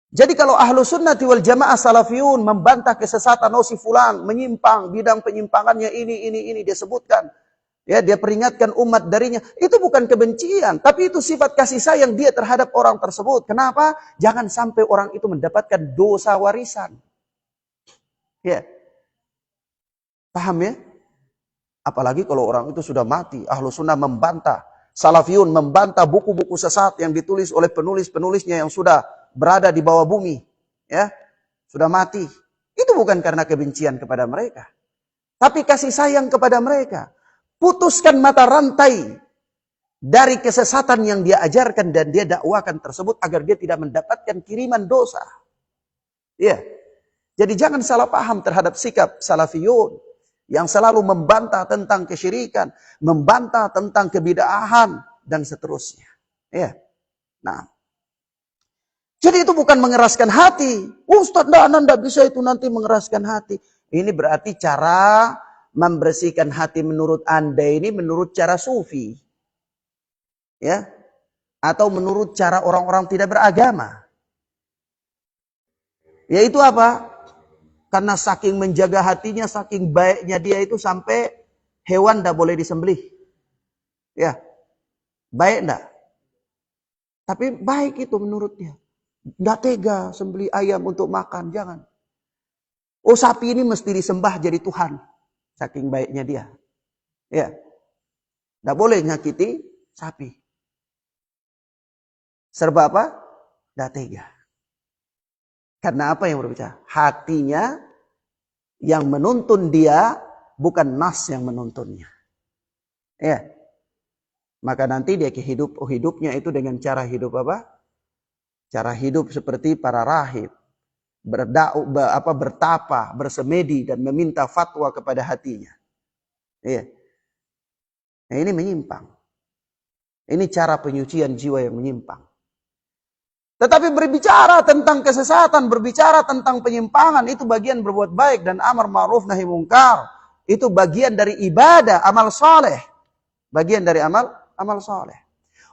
Jadi kalau ahlu sunnati wal jamaah salafiyun membantah kesesatan, oh si fulan menyimpang, bidang penyimpangannya ini dia sebutkan. Ya, dia peringatkan umat darinya. Itu bukan kebencian, tapi itu sifat kasih sayang dia terhadap orang tersebut. Kenapa? Jangan sampai orang itu mendapatkan dosa warisan. Ya. Paham ya? Apalagi kalau orang itu sudah mati. Ahlu sunnah membantah. Salafiyun membantah buku-buku sesat yang ditulis oleh penulis-penulisnya yang sudah berada di bawah bumi. Ya, sudah mati. Itu bukan karena kebencian kepada mereka, tapi kasih sayang kepada mereka. Putuskan mata rantai dari kesesatan yang dia ajarkan dan dia dakwakan tersebut agar dia tidak mendapatkan kiriman dosa. Ya. Jadi jangan salah paham terhadap sikap salafiyun yang selalu membantah tentang kesyirikan, membantah tentang kebid'ahan dan seterusnya. Ya. Nah. Jadi itu bukan mengeraskan hati. Ustaz, anda bisa itu nanti mengeraskan hati. Ini berarti cara membersihkan hati menurut Anda ini menurut cara sufi? Ya? Atau menurut cara orang-orang tidak beragama? Yaitu apa? Karena saking menjaga hatinya, saking baiknya dia itu sampai hewan tidak boleh disembelih. Ya, baik enggak? Tapi baik itu menurut dia. Tidak tega sembelih ayam untuk makan, jangan. Oh, sapi ini mesti disembah jadi Tuhan. Saking baiknya dia. Ya, tidak boleh nyakiti sapi. Serba apa? Tidak tega. Karena apa yang berbicara? Hatinya yang menuntun dia, bukan nas yang menuntunnya. Ya. Maka nanti dia hidupnya itu dengan cara hidup apa? Cara hidup seperti para rahib. Bertapa, bersemedi dan meminta fatwa kepada hatinya. Ya. Nah, ini menyimpang. Ini cara penyucian jiwa yang menyimpang. Tetapi berbicara tentang kesesatan, berbicara tentang penyimpangan, itu bagian berbuat baik dan amar ma'ruf nahi mungkar. Itu bagian dari ibadah, amal soleh. Bagian dari amal soleh.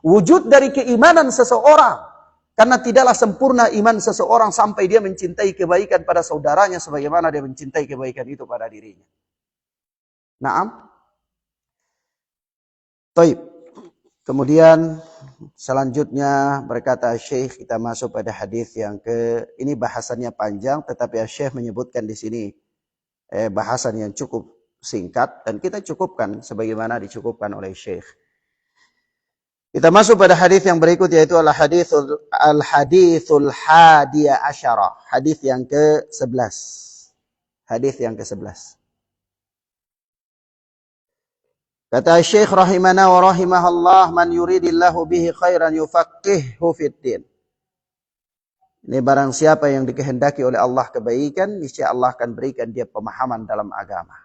Wujud dari keimanan seseorang. Karena tidaklah sempurna iman seseorang sampai dia mencintai kebaikan pada saudaranya sebagaimana dia mencintai kebaikan itu pada dirinya. Naam. Taib. Kemudian selanjutnya berkata Syekh, kita masuk pada hadis yang ini bahasannya panjang, tetapi Syekh menyebutkan di sini bahasan yang cukup singkat dan kita cukupkan sebagaimana dicukupkan oleh Syekh. Kita masuk pada hadis yang berikut, yaitu al-hadithul hadiya asyara, hadis yang ke-11. Hadis yang ke-11. Kata Syekh rahimana wa rahimahullah, man yuridillahu bihi khairan yufaqqihhu fid din. Ini barang siapa yang dikehendaki oleh Allah kebaikan, niscaya Allah akan berikan dia pemahaman dalam agama.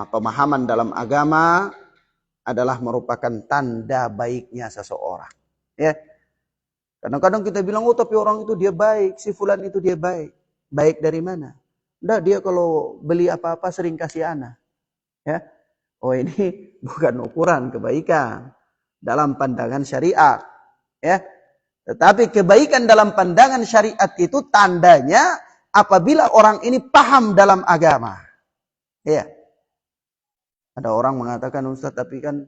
Pemahaman dalam agama adalah merupakan tanda baiknya seseorang. Ya. Kadang-kadang kita bilang, oh tapi orang itu dia baik, si fulan itu dia baik. Baik dari mana? Enggak, dia kalau beli apa-apa sering kasih anak. Ya. Oh, ini bukan ukuran kebaikan dalam pandangan syariat. Ya. Tetapi kebaikan dalam pandangan syariat itu tandanya apabila orang ini paham dalam agama. Ya. Ada orang mengatakan, Ustaz, tapi kan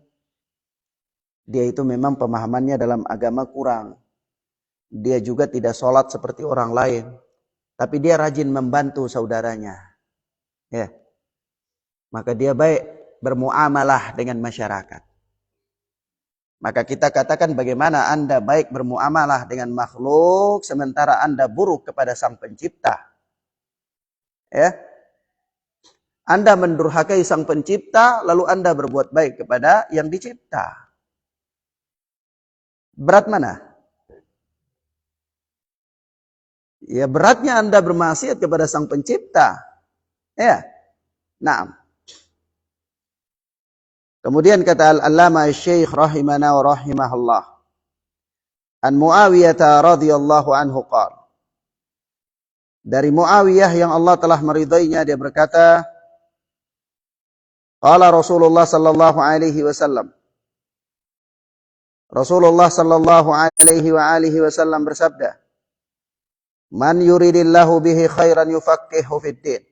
dia itu memang pemahamannya dalam agama kurang. Dia juga tidak sholat seperti orang lain. Tapi dia rajin membantu saudaranya. Ya. Maka dia baik bermuamalah dengan masyarakat. Maka kita katakan, bagaimana Anda baik bermuamalah dengan makhluk sementara Anda buruk kepada Sang Pencipta. Ya. Anda mendurhakai Sang Pencipta, lalu Anda berbuat baik kepada yang dicipta. Berat mana? Ya, beratnya Anda bermaksiat kepada Sang Pencipta. Ya. Naam. Kemudian kata Al-Allamah Syekh rahimana wa rahimahullah, an Muawiyah radhiyallahu anhu qala. Dari Muawiyah yang Allah telah meridainya, dia berkata, qala Rasulullah sallallahu alaihi wasallam. Rasulullah sallallahu alaihi wa alihi wasallam bersabda, man yuridillahu bihi khairan yufaqqihhu fid din.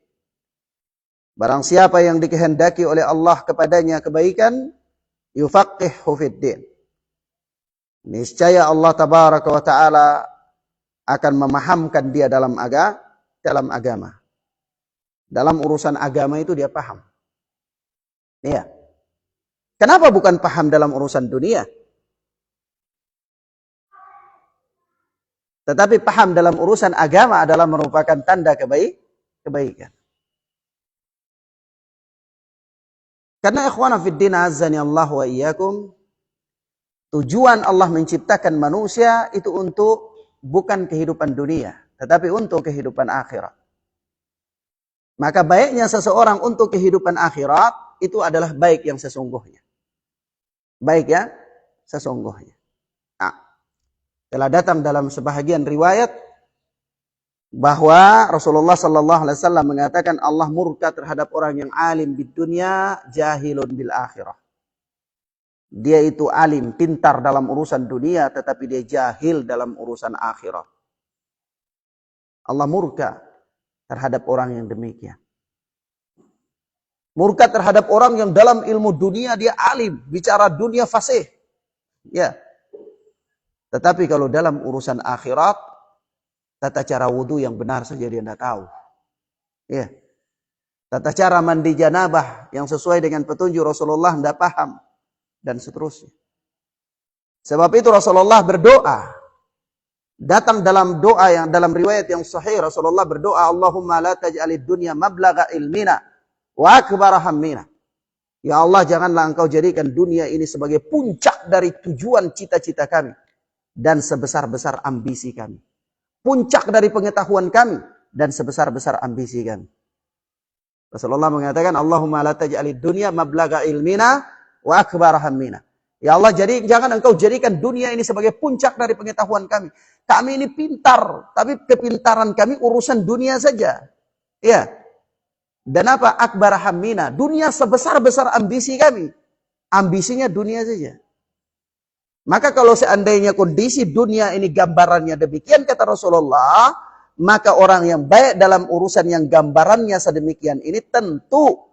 Barang siapa yang dikehendaki oleh Allah kepadanya kebaikan, yufaqqihhu fid din. Niscaya Allah tabaraka wa taala akan memahamkan dia dalam agama. Dalam urusan agama itu dia paham. Iya. Kenapa bukan paham dalam urusan dunia? Tetapi paham dalam urusan agama adalah merupakan tanda kebaikan. Karena ikhwana fiddin azzani Allah wa iyyakum, tujuan Allah menciptakan manusia itu untuk bukan kehidupan dunia, tetapi untuk kehidupan akhirat. Maka baiknya seseorang untuk kehidupan akhirat itu adalah baik yang sesungguhnya. Baik ya, sesungguhnya. Nah, telah datang dalam sebahagian riwayat bahwa Rasulullah sallallahu alaihi wasallam mengatakan Allah murka terhadap orang yang alim di dunia, jahilun bil akhirah. Dia itu alim, pintar dalam urusan dunia, tetapi dia jahil dalam urusan akhirat. Allah murka terhadap orang yang demikian. Murka terhadap orang yang dalam ilmu dunia dia alim, bicara dunia fasih. Ya. Tetapi kalau dalam urusan akhirat, tata cara wudu yang benar saja dia tidak tahu. Ya. Tata cara mandi janabah yang sesuai dengan petunjuk Rasulullah tidak paham. Dan seterusnya. Sebab itu Rasulullah berdoa. Datang dalam doa yang dalam riwayat yang sahih, Rasulullah berdoa, Allahumma la taj'alid dunya mablagha ilmina wa akbara hammina. Ya Allah, janganlah engkau jadikan dunia ini sebagai puncak dari tujuan cita-cita kami dan sebesar-besar ambisi kami. Puncak dari pengetahuan kami dan sebesar-besar ambisi kami. Rasulullah mengatakan, Allahumma la taj'alid dunya mablagha ilmina wa akbar hammina. Ya Allah, jangan engkau jadikan dunia ini sebagai puncak dari pengetahuan kami. Kami ini pintar, tapi kepintaran kami urusan dunia saja. Ya. Dan apa? Akbar hammina. Dunia sebesar-besar ambisi kami. Ambisinya dunia saja. Maka kalau seandainya kondisi dunia ini gambarannya demikian, kata Rasulullah, maka orang yang baik dalam urusan yang gambarannya sedemikian ini tentu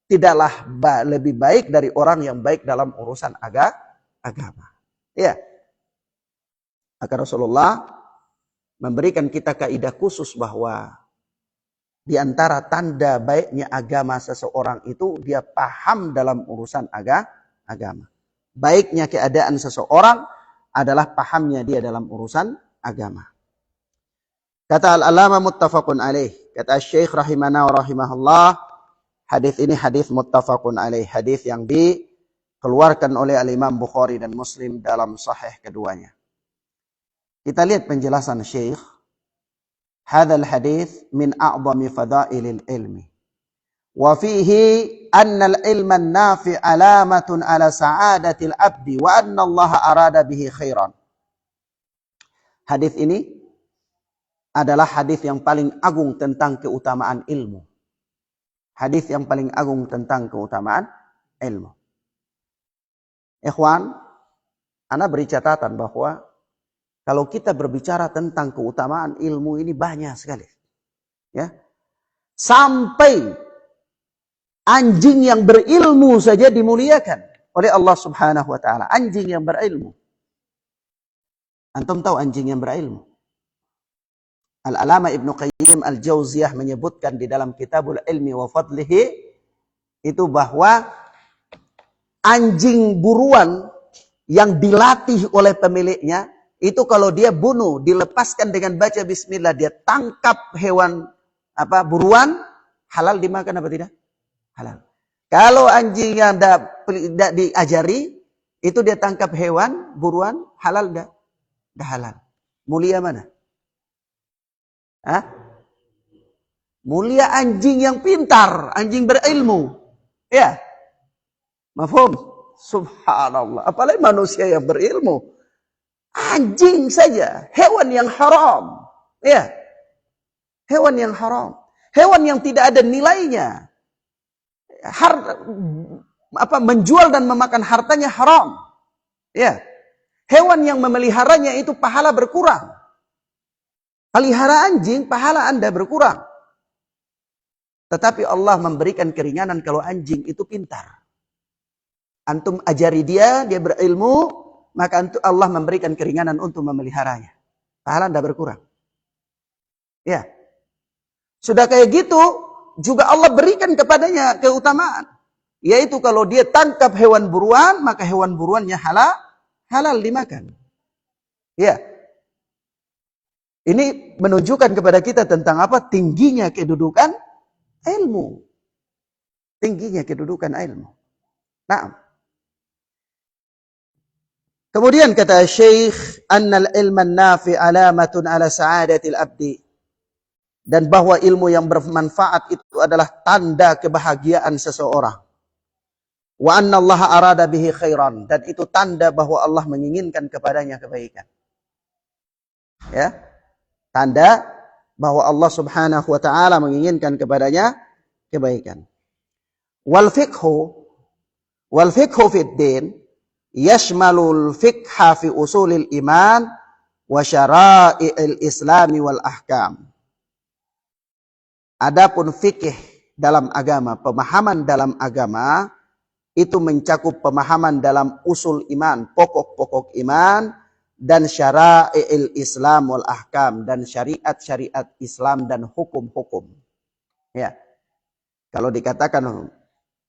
tidaklah lebih baik dari orang yang baik dalam urusan agama. Ya. Maka Rasulullah memberikan kita kaidah khusus bahwa di antara tanda baiknya agama seseorang itu dia paham dalam urusan agama. Baiknya keadaan seseorang adalah pahamnya dia dalam urusan agama. Kata al-alama muttafaqun alaih. Kata Syekh rahimana wa rahimahullah, hadis ini hadis muttafaqun alaih, hadis yang dikeluarkan oleh al-Imam Bukhari dan Muslim dalam sahih keduanya. Kita lihat penjelasan Syekh. Hadzal hadis min a'zami fadailil ilmi. Wa fihi anna al-ilma an-nafi' alamatun ala sa'adatil abdi wa anna Allah arada bihi khairan. Hadis ini adalah hadis yang paling agung tentang keutamaan ilmu. Hadis yang paling agung tentang keutamaan ilmu. Ikhwan, ana beri catatan bahwa kalau kita berbicara tentang keutamaan ilmu ini banyak sekali. Ya. Sampai anjing yang berilmu saja dimuliakan oleh Allah Subhanahu wa taala. Anjing yang berilmu. Antum tahu anjing yang berilmu? Al-Alama Ibnu Qayyim Al-Jauziyah menyebutkan di dalam Kitabul Ilmi wa Fadlihi itu bahwa anjing buruan yang dilatih oleh pemiliknya itu kalau dia bunuh, dilepaskan dengan baca bismillah, dia tangkap hewan buruan, halal dimakan apa tidak? Halal. Kalau anjing yang tidak diajari, itu dia tangkap hewan buruan, halal enggak? Enggak halal. Mulia mana? Hah? Mulia anjing yang pintar, anjing berilmu. Ya. Mafhum? Subhanallah. Apalagi manusia yang berilmu. Anjing saja, hewan yang haram. Ya. Hewan yang haram. Hewan yang tidak ada nilainya. Menjual dan memakan hartanya haram. Ya. Hewan yang memeliharanya itu pahala berkurang. Pelihara anjing, pahala Anda berkurang. Tetapi Allah memberikan keringanan kalau anjing itu pintar. Antum ajari dia berilmu, maka Allah memberikan keringanan untuk memeliharanya. Pahala Anda berkurang. Ya. Sudah kayak gitu, juga Allah berikan kepadanya keutamaan. Yaitu kalau dia tangkap hewan buruan, maka hewan buruannya halal dimakan. Ya. Ini menunjukkan kepada kita tentang apa? Tingginya kedudukan ilmu. Tingginya kedudukan ilmu. Nah. Kemudian kata Syekh, annal ilman nafi alamatun ala sa'adatil abdi. Dan bahwa ilmu yang bermanfaat itu adalah tanda kebahagiaan seseorang. Wa anna Allah arada bihi khairan. Dan itu tanda bahwa Allah menginginkan kepadanya kebaikan. Ya. Tanda bahwa Allah Subhanahu wa taala menginginkan kepadanya kebaikan. Wal fiqhu fid din yashmalul fiqha fi usulil iman wa syara'i'il islami wal ahkam. Adapun fikih dalam agama, pemahaman dalam agama itu mencakup pemahaman dalam usul iman, pokok-pokok iman, dan syara'i'il Islam wal ahkam, dan syariat-syariat Islam dan hukum-hukum. Ya. Kalau dikatakan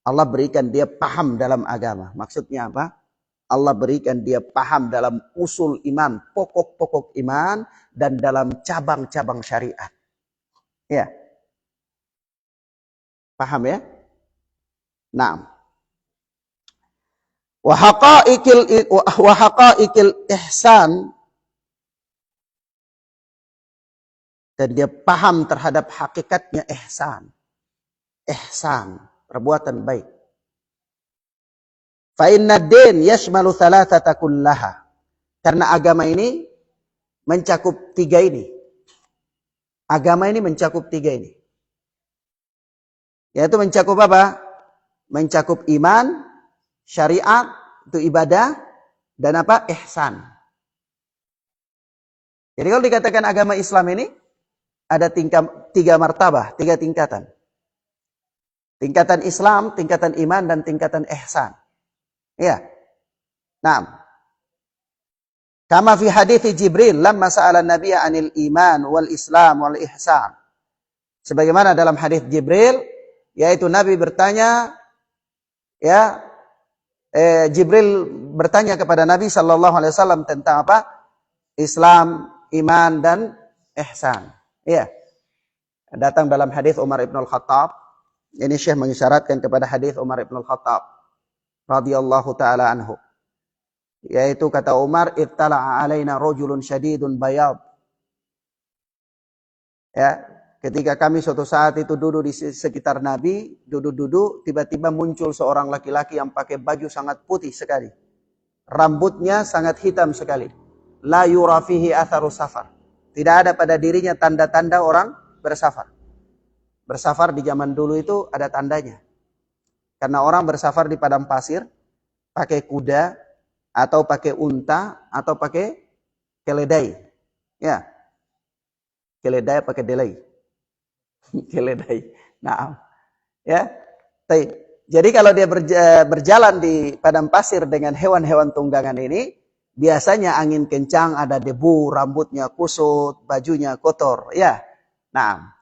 Allah berikan dia paham dalam agama, maksudnya apa? Allah berikan dia paham dalam usul iman, pokok-pokok iman, dan dalam cabang-cabang syariat. Ya. Paham ya? Naam. Wa haqa'iqil ihsan, dan dia paham terhadap hakikatnya ihsan. Ihsan, perbuatan baik. Fa inna ad-din yashmalu thalathata kullaha. Karena agama ini mencakup tiga ini. Agama ini mencakup tiga ini. Yaitu mencakup apa? Mencakup iman, syariat, itu ibadah, dan apa? Ihsan. Jadi kalau dikatakan agama Islam ini ada tiga martabah, tiga tingkatan. Tingkatan Islam, tingkatan iman, dan tingkatan ihsan. Ya. Naam. Kama fi hadits Jibril lamma sa'ala an-nabiy 'anil iman wal Islam wal ihsan. Sebagaimana dalam hadis Jibril, yaitu Nabi bertanya, ya, Jibril bertanya kepada Nabi sallallahu alaihi wasallam tentang apa? Islam, iman, dan ihsan. Ya. Datang dalam hadis Umar ibn al-Khattab. Ini Syekh mengisyaratkan kepada hadis Umar ibn al-Khattab radhiyallahu taala anhu. Yaitu kata Umar, "Ittala'a alaina rajulun syadidun bayad." Ya, ketika kami suatu saat itu duduk di sekitar Nabi, duduk-duduk, tiba-tiba muncul seorang laki-laki yang pakai baju sangat putih sekali. Rambutnya sangat hitam sekali. La yura fihi atharu safar. Tidak ada pada dirinya tanda-tanda orang bersafar. Bersafar di zaman dulu itu ada tandanya. Karena orang bersafar di padang pasir, pakai kuda, atau pakai unta, atau pakai keledai. Ya. Keledai pakai delay. Keledai. Nah. Ya. Jadi kalau dia berjalan di padang pasir dengan hewan-hewan tunggangan ini, biasanya angin kencang, ada debu, rambutnya kusut, bajunya kotor. Ya. Nah.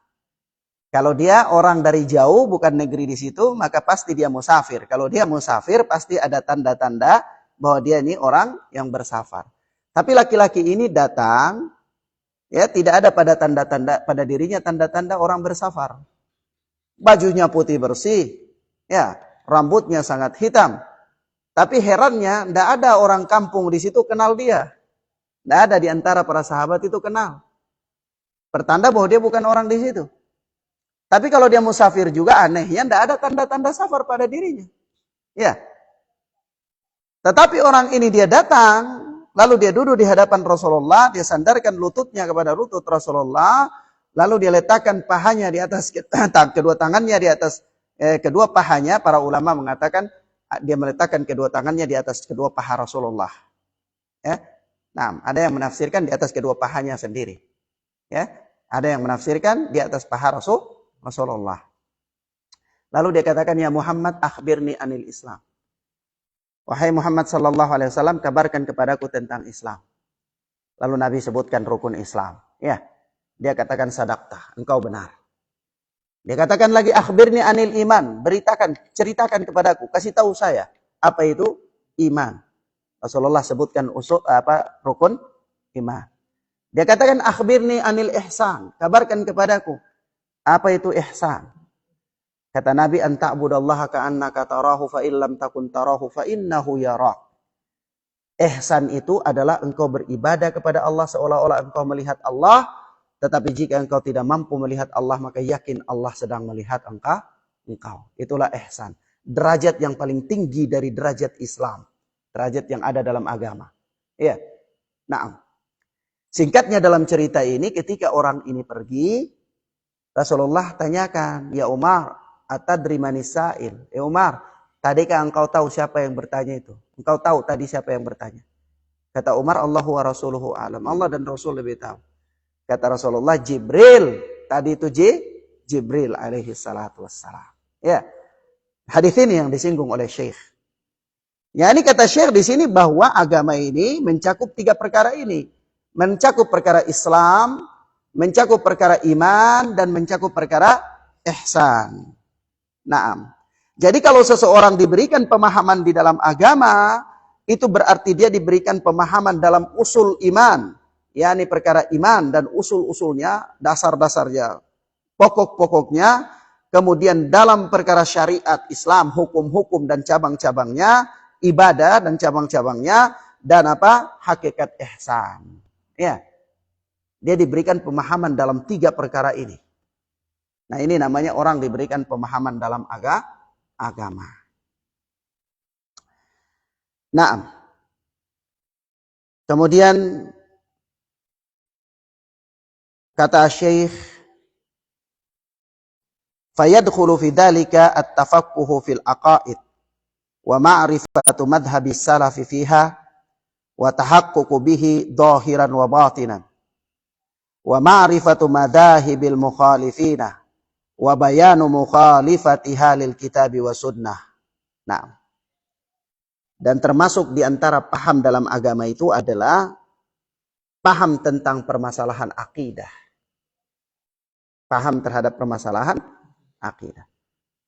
Kalau dia orang dari jauh, bukan negeri di situ, maka pasti dia musafir. Kalau dia musafir, pasti ada tanda-tanda bahwa dia ini orang yang bersafar. Tapi laki-laki ini datang, ya, tidak ada pada tanda-tanda pada dirinya tanda-tanda orang bersafar. Bajunya putih bersih, ya, rambutnya sangat hitam. Tapi herannya, tidak ada orang kampung di situ kenal dia. Tidak ada di antara para sahabat itu kenal. Pertanda bahwa dia bukan orang di situ. Tapi kalau dia musafir juga anehnya tidak ada tanda-tanda safar pada dirinya. Ya. Tetapi orang ini dia datang, lalu dia duduk di hadapan Rasulullah, dia sandarkan lututnya kepada lutut Rasulullah, lalu dia letakkan pahanya di atas kedua tangannya di atas kedua pahanya. Para ulama mengatakan dia meletakkan kedua tangannya di atas kedua paha Rasulullah. Ya. Nah, ada yang menafsirkan di atas kedua pahanya sendiri. Ya. Ada yang menafsirkan di atas paha Rasulullah. Lalu dia katakan, "Ya Muhammad, akhbirni anil Islam." Wahai Muhammad sallallahu alaihi wasallam, kabarkan kepadaku tentang Islam. Lalu Nabi sebutkan rukun Islam. Ya. Dia katakan, "Sadaqta, engkau benar." Dia katakan lagi, "Akhbirni anil iman." Ceritakan kepadaku, kasih tahu saya apa itu iman. Rasulullah sebutkan rukun iman. Dia katakan, "Akhbirni anil ihsan." Kabarkan kepadaku apa itu ihsan. Kata Nabi, "An ta'budallaha ka'annaka tarahu fa illam takun tarahu fa innahu yarak." Ihsan itu adalah engkau beribadah kepada Allah seolah-olah engkau melihat Allah, tetapi jika engkau tidak mampu melihat Allah, maka yakin Allah sedang melihat engkau. Itulah ihsan. Derajat yang paling tinggi dari derajat Islam. Derajat yang ada dalam agama. Iya. Naam. Singkatnya dalam cerita ini, ketika orang ini pergi, Rasulullah tanyakan, ya Umar, atadri manis sa'il? Umar, tadikah engkau tahu siapa yang bertanya itu? Engkau tahu tadi siapa yang bertanya? Kata Umar, Allahu wa rasuluhu alam. Allah dan Rasul lebih tahu. Kata Rasulullah, Jibril. Tadi itu Jibril alaihi salatu wassalam. Ya. Hadis ini yang disinggung oleh Syekh. Ya, ini kata Syekh di sini bahwa agama ini mencakup 3 perkara ini. Mencakup perkara Islam, mencakup perkara iman, dan mencakup perkara ihsan. Naam. Jadi kalau seseorang diberikan pemahaman di dalam agama, itu berarti dia diberikan pemahaman dalam usul iman. yakni perkara iman dan usul-usulnya, dasar-dasarnya, pokok-pokoknya. Kemudian dalam perkara syariat Islam, hukum-hukum dan cabang-cabangnya, ibadah dan cabang-cabangnya, dan apa? Hakikat ihsan. Ya. Dia diberikan pemahaman dalam 3 perkara ini. Nah, ini namanya orang diberikan pemahaman dalam agama. Nah, kemudian kata Syekh, fayadkhulu fi dzalika at-tafaqquhu fil aqaid wa ma'rifatu madhhabi salaf fiha wa tahaqququ bihi dhahiran wa batinan wa ma'rifatu madhahibil mukhalifina wa bayanu mukhalifatiha lil kitabi wa sunnah. Nah, dan termasuk di antara paham dalam agama itu adalah paham tentang permasalahan akidah. Paham terhadap permasalahan akidah.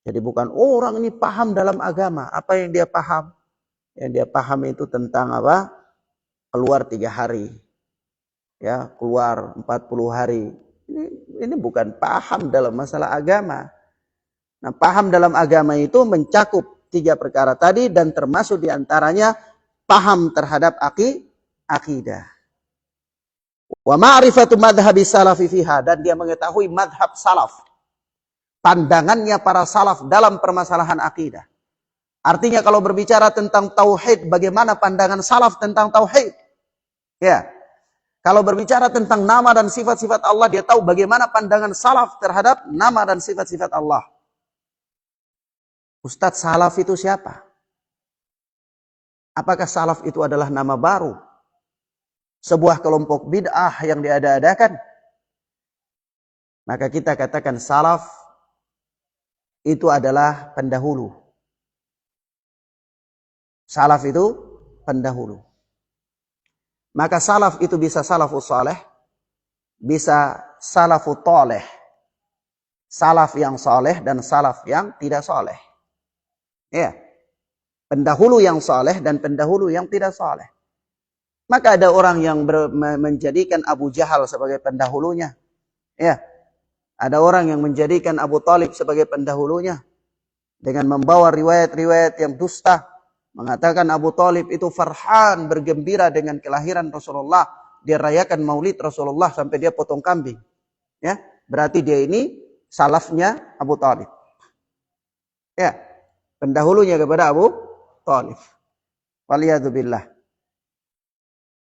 Jadi bukan orang ini paham dalam agama. Apa yang dia paham? Yang dia paham itu tentang apa? Keluar 3 hari. Ya, keluar 40 hari. Ini bukan paham dalam masalah agama. Nah, paham dalam agama itu mencakup 3 perkara tadi dan termasuk diantaranya paham terhadap akidah. Wa ma'rifatu madhhabi salafi fiha, dan dia mengetahui madhab salaf. Pandangannya para salaf dalam permasalahan akidah. Artinya kalau berbicara tentang tauhid, bagaimana pandangan salaf tentang tauhid? Ya. Kalau berbicara tentang nama dan sifat-sifat Allah, dia tahu bagaimana pandangan salaf terhadap nama dan sifat-sifat Allah. Ustadz, salaf itu siapa? Apakah salaf itu adalah nama baru? Sebuah kelompok bid'ah yang diada-adakan? Maka kita katakan salaf itu adalah pendahulu. Salaf itu pendahulu. Maka salaf itu bisa salafus saleh, bisa salafut toleh. Salaf yang soleh dan salaf yang tidak soleh. Ya. Pendahulu yang soleh dan pendahulu yang tidak soleh. Maka ada orang yang menjadikan Abu Jahal sebagai pendahulunya. Ya. Ada orang yang menjadikan Abu Talib sebagai pendahulunya. Dengan membawa riwayat-riwayat yang dusta. Mengatakan Abu Talib itu farhan, bergembira dengan kelahiran Rasulullah. Dia rayakan maulid Rasulullah sampai dia potong kambing. Ya. Berarti dia ini salafnya Abu Talib. Ya. Pendahulunya kepada Abu Talib. Waliyadzubillah.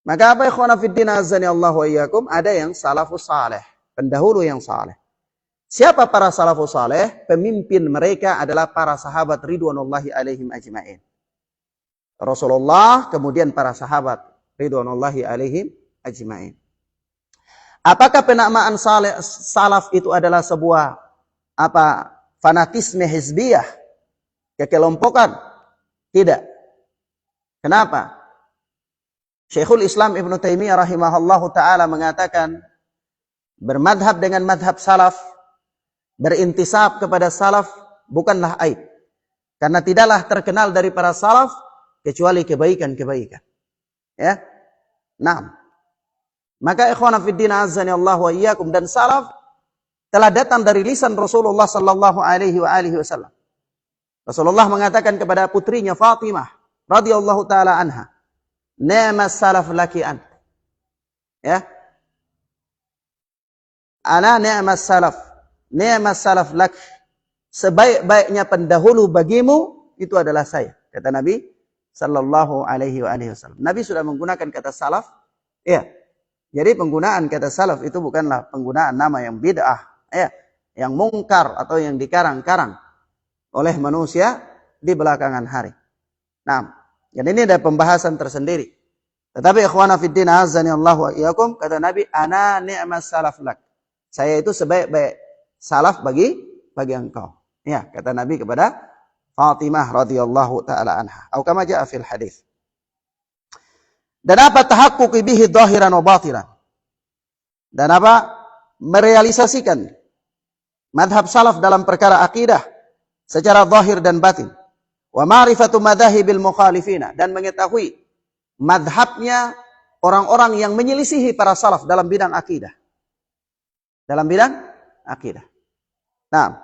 Maka apa ikhwana fiddin azani Allah wa iyyakum? Ada yang salafus saleh, pendahulu yang saleh. Siapa para salafus saleh? Pemimpin mereka adalah para sahabat ridwanullahi alaihim ajma'in. Rasulullah, kemudian para sahabat ridwanullahi alaihim ajma'in. Apakah penamaan salaf itu adalah sebuah fanatisme hizbiyah, kekelompokan? Tidak. Kenapa? Syekhul Islam Ibn Taimiyah rahimahullahu ta'ala mengatakan, bermadhab dengan madhab salaf, berintisab kepada salaf, bukanlah aib. Karena tidaklah terkenal dari para salaf, kecuali kebaikan-kebaikan. Ya. Nah. Maka ikhwana fiddin azani Allah wa iyyakum, dan salaf telah datang dari lisan Rasulullah sallallahu alaihi wasallam. Rasulullah mengatakan kepada putrinya Fatimah radhiyallahu taala anha, "Ni'mas salaf laki ant." Ya. Ana ni'mas salaf lak. Sebaik-baiknya pendahulu bagimu itu adalah saya, kata Nabi sallallahu alaihi wasallam. Nabi sudah menggunakan kata salaf, ya. Jadi penggunaan kata salaf itu bukanlah penggunaan nama yang bid'ah, ya, yang mungkar atau yang dikarang-karang oleh manusia di belakangan hari. Nah, jadi ini ada pembahasan tersendiri. Tetapi ikhwana fiddin azani Allah wa iyyakum, kata Nabi, ana ni'mas salaf lak. Saya itu sebaik-baik salaf bagi engkau. Ya, kata Nabi kepada Fatimah radhiyallahu taala anha. Atau kama jaa fil hadis. Dan apa tahaqquqi bihi dhahiran wa batinan. Dan apa merealisasikan madhab salaf dalam perkara akidah secara zahir dan batin. Wa ma'rifatu madhahibil mukhalifina, dan mengetahui madhabnya orang-orang yang menyelisihi para salaf dalam bidang akidah. Dalam bidang akidah. Nah,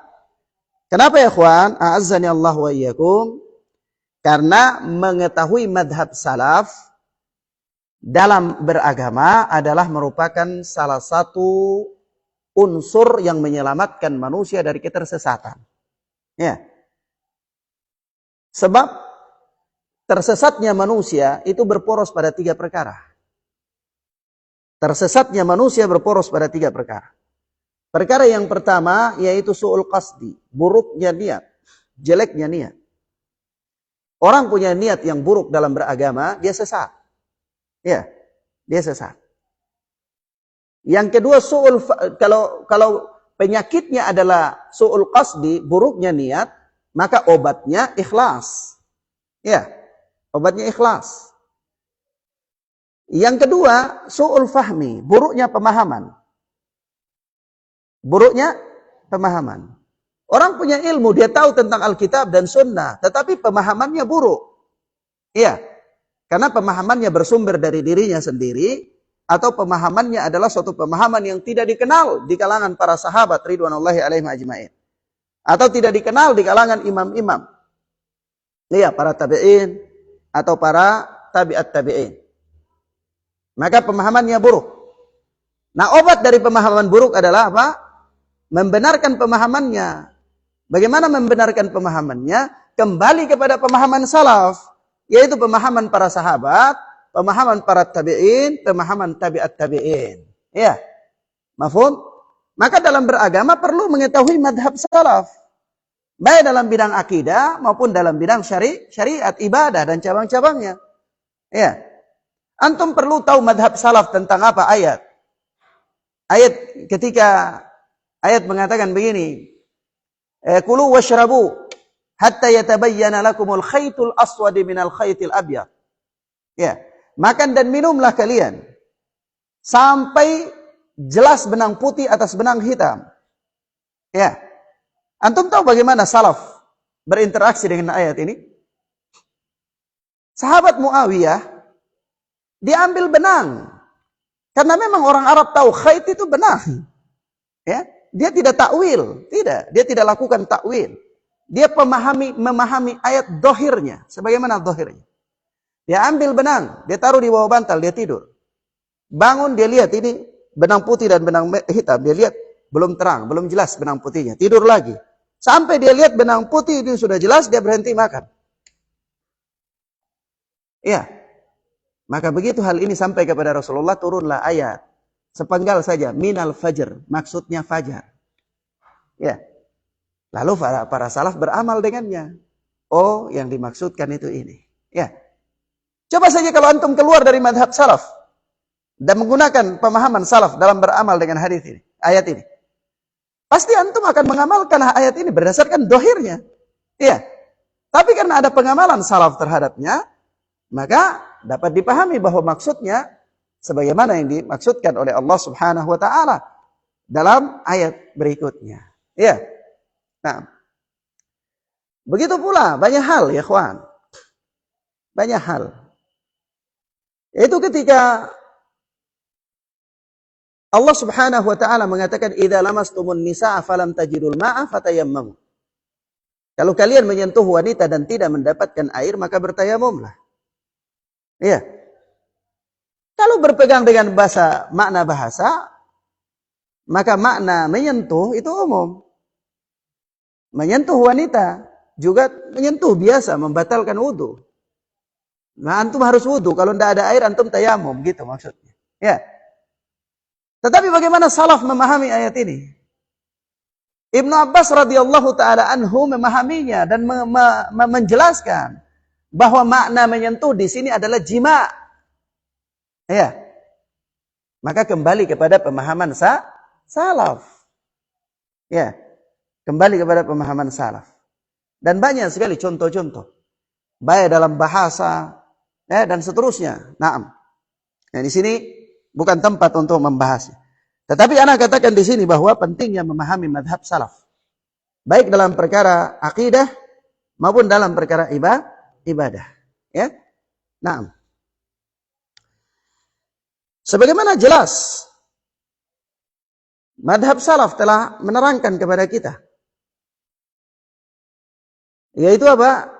kenapa ya ikhwan? A'azzani Allah wa iyyakum. Karena mengetahui madhab salaf dalam beragama adalah merupakan salah satu unsur yang menyelamatkan manusia dari ketersesatan. Ya. Sebab tersesatnya manusia itu berporos pada 3 perkara. Tersesatnya manusia berporos pada 3 perkara. Perkara yang pertama yaitu su'ul qasdi, buruknya niat, jeleknya niat. Orang punya niat yang buruk dalam beragama, dia sesat. Ya, dia sesat. Yang kedua kalau penyakitnya adalah su'ul qasdi, buruknya niat, maka obatnya ikhlas. Ya, obatnya ikhlas. Yang kedua, su'ul fahmi, buruknya pemahaman. Buruknya pemahaman. Orang punya ilmu, dia tahu tentang Alkitab dan Sunnah, tetapi pemahamannya buruk. Iya, karena pemahamannya bersumber dari dirinya sendiri, atau pemahamannya adalah suatu pemahaman yang tidak dikenal di kalangan para sahabat ridwanullahi alaihim ajma'in. Atau tidak dikenal di kalangan imam-imam. Iya, para tabi'in atau para tabi'at tabi'in. Maka pemahamannya buruk. Nah, obat dari pemahaman buruk adalah apa? Membenarkan pemahamannya. Bagaimana membenarkan pemahamannya? Kembali kepada pemahaman salaf, yaitu pemahaman para sahabat, pemahaman para tabi'in, pemahaman tabi'at tabi'in. Ya. Mafhum? Maka dalam beragama perlu mengetahui madhab salaf. Baik dalam bidang akidah maupun dalam bidang syariat, ibadah dan cabang-cabangnya. Ya. Antum perlu tahu madhab salaf tentang apa ayat. Ayat ketika ayat mengatakan begini. Kulu washrabu hatta yatabayyana lakumul khaytul aswadi minal khaytil abyad. Ya. Makan dan minumlah kalian sampai jelas benang putih atas benang hitam. Ya. Antum tahu bagaimana salaf berinteraksi dengan ayat ini? Sahabat Muawiyah diambil benang. Karena memang orang Arab tahu khayt itu benang. Ya, dia tidak takwil, dia tidak lakukan takwil. Dia memahami ayat dohirnya, sebagaimana dohirnya. Dia ambil benang, dia taruh di bawah bantal, dia tidur. Bangun, dia lihat ini benang putih dan benang hitam. Dia lihat belum terang, belum jelas benang putihnya. Tidur lagi. Sampai dia lihat benang putih itu sudah jelas, dia berhenti makan. Ya. Maka begitu hal ini sampai kepada Rasulullah, turunlah ayat. Sepenggal saja, minal fajr, maksudnya fajar. Ya. Lalu para salaf beramal dengannya. Oh, yang dimaksudkan itu ini. Ya. Coba saja kalau antum keluar dari madhab salaf dan menggunakan pemahaman salaf dalam beramal dengan hadis ini, ayat ini. Pasti antum akan mengamalkan ayat ini berdasarkan dohirnya. Iya. Tapi karena ada pengamalan salaf terhadapnya, maka dapat dipahami bahwa maksudnya sebagaimana yang dimaksudkan oleh Allah Subhanahu wa taala dalam ayat berikutnya. Iya. Nah, begitu pula banyak hal ya ikhwan. Banyak hal. Itu ketika Allah Subhanahu wa taala mengatakan idza lamastumun nisaa falam tajidul ma'a fatayammamu. Kalau kalian menyentuh wanita dan tidak mendapatkan air maka bertayamumlah. Iya. Kalau berpegang dengan makna bahasa maka makna menyentuh itu umum. Menyentuh wanita juga menyentuh biasa membatalkan wudu. Nah, antum harus wudu, kalau tidak ada air antum tayamum gitu maksudnya. Ya. Tetapi bagaimana salaf memahami ayat ini? Ibnu Abbas radhiyallahu taala anhu memahaminya dan menjelaskan bahwa makna menyentuh di sini adalah jima. Ya. Maka kembali kepada pemahaman salaf. Ya. Kembali kepada pemahaman salaf. Dan banyak sekali contoh-contoh. Baik dalam bahasa dan seterusnya. Naam. Nah, di sini bukan tempat untuk membahasnya. Tetapi ana katakan di sini bahwa pentingnya memahami madhab salaf. Baik dalam perkara akidah maupun dalam perkara ibadah. Ya. Naam. Sebagaimana jelas madhab salaf telah menerangkan kepada kita. Yaitu apa?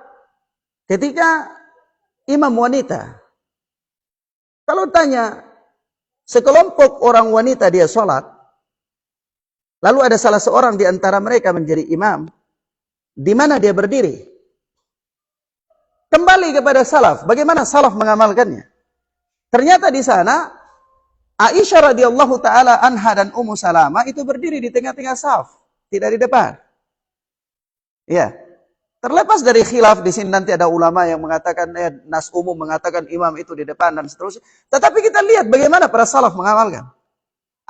Ketika imam wanita, kalau tanya sekelompok orang wanita dia sholat, lalu ada salah seorang di antara mereka menjadi imam, di mana dia berdiri? Kembali kepada salaf, bagaimana salaf mengamalkannya? Ternyata di sana Aisyah radhiyallahu taala anha dan Ummu Salamah itu berdiri di tengah-tengah saf, tidak di depan. Ya. Terlepas dari khilaf di sini nanti ada ulama yang mengatakan nas umum mengatakan imam itu di depan dan seterusnya. Tetapi kita lihat bagaimana para salaf mengamalkan.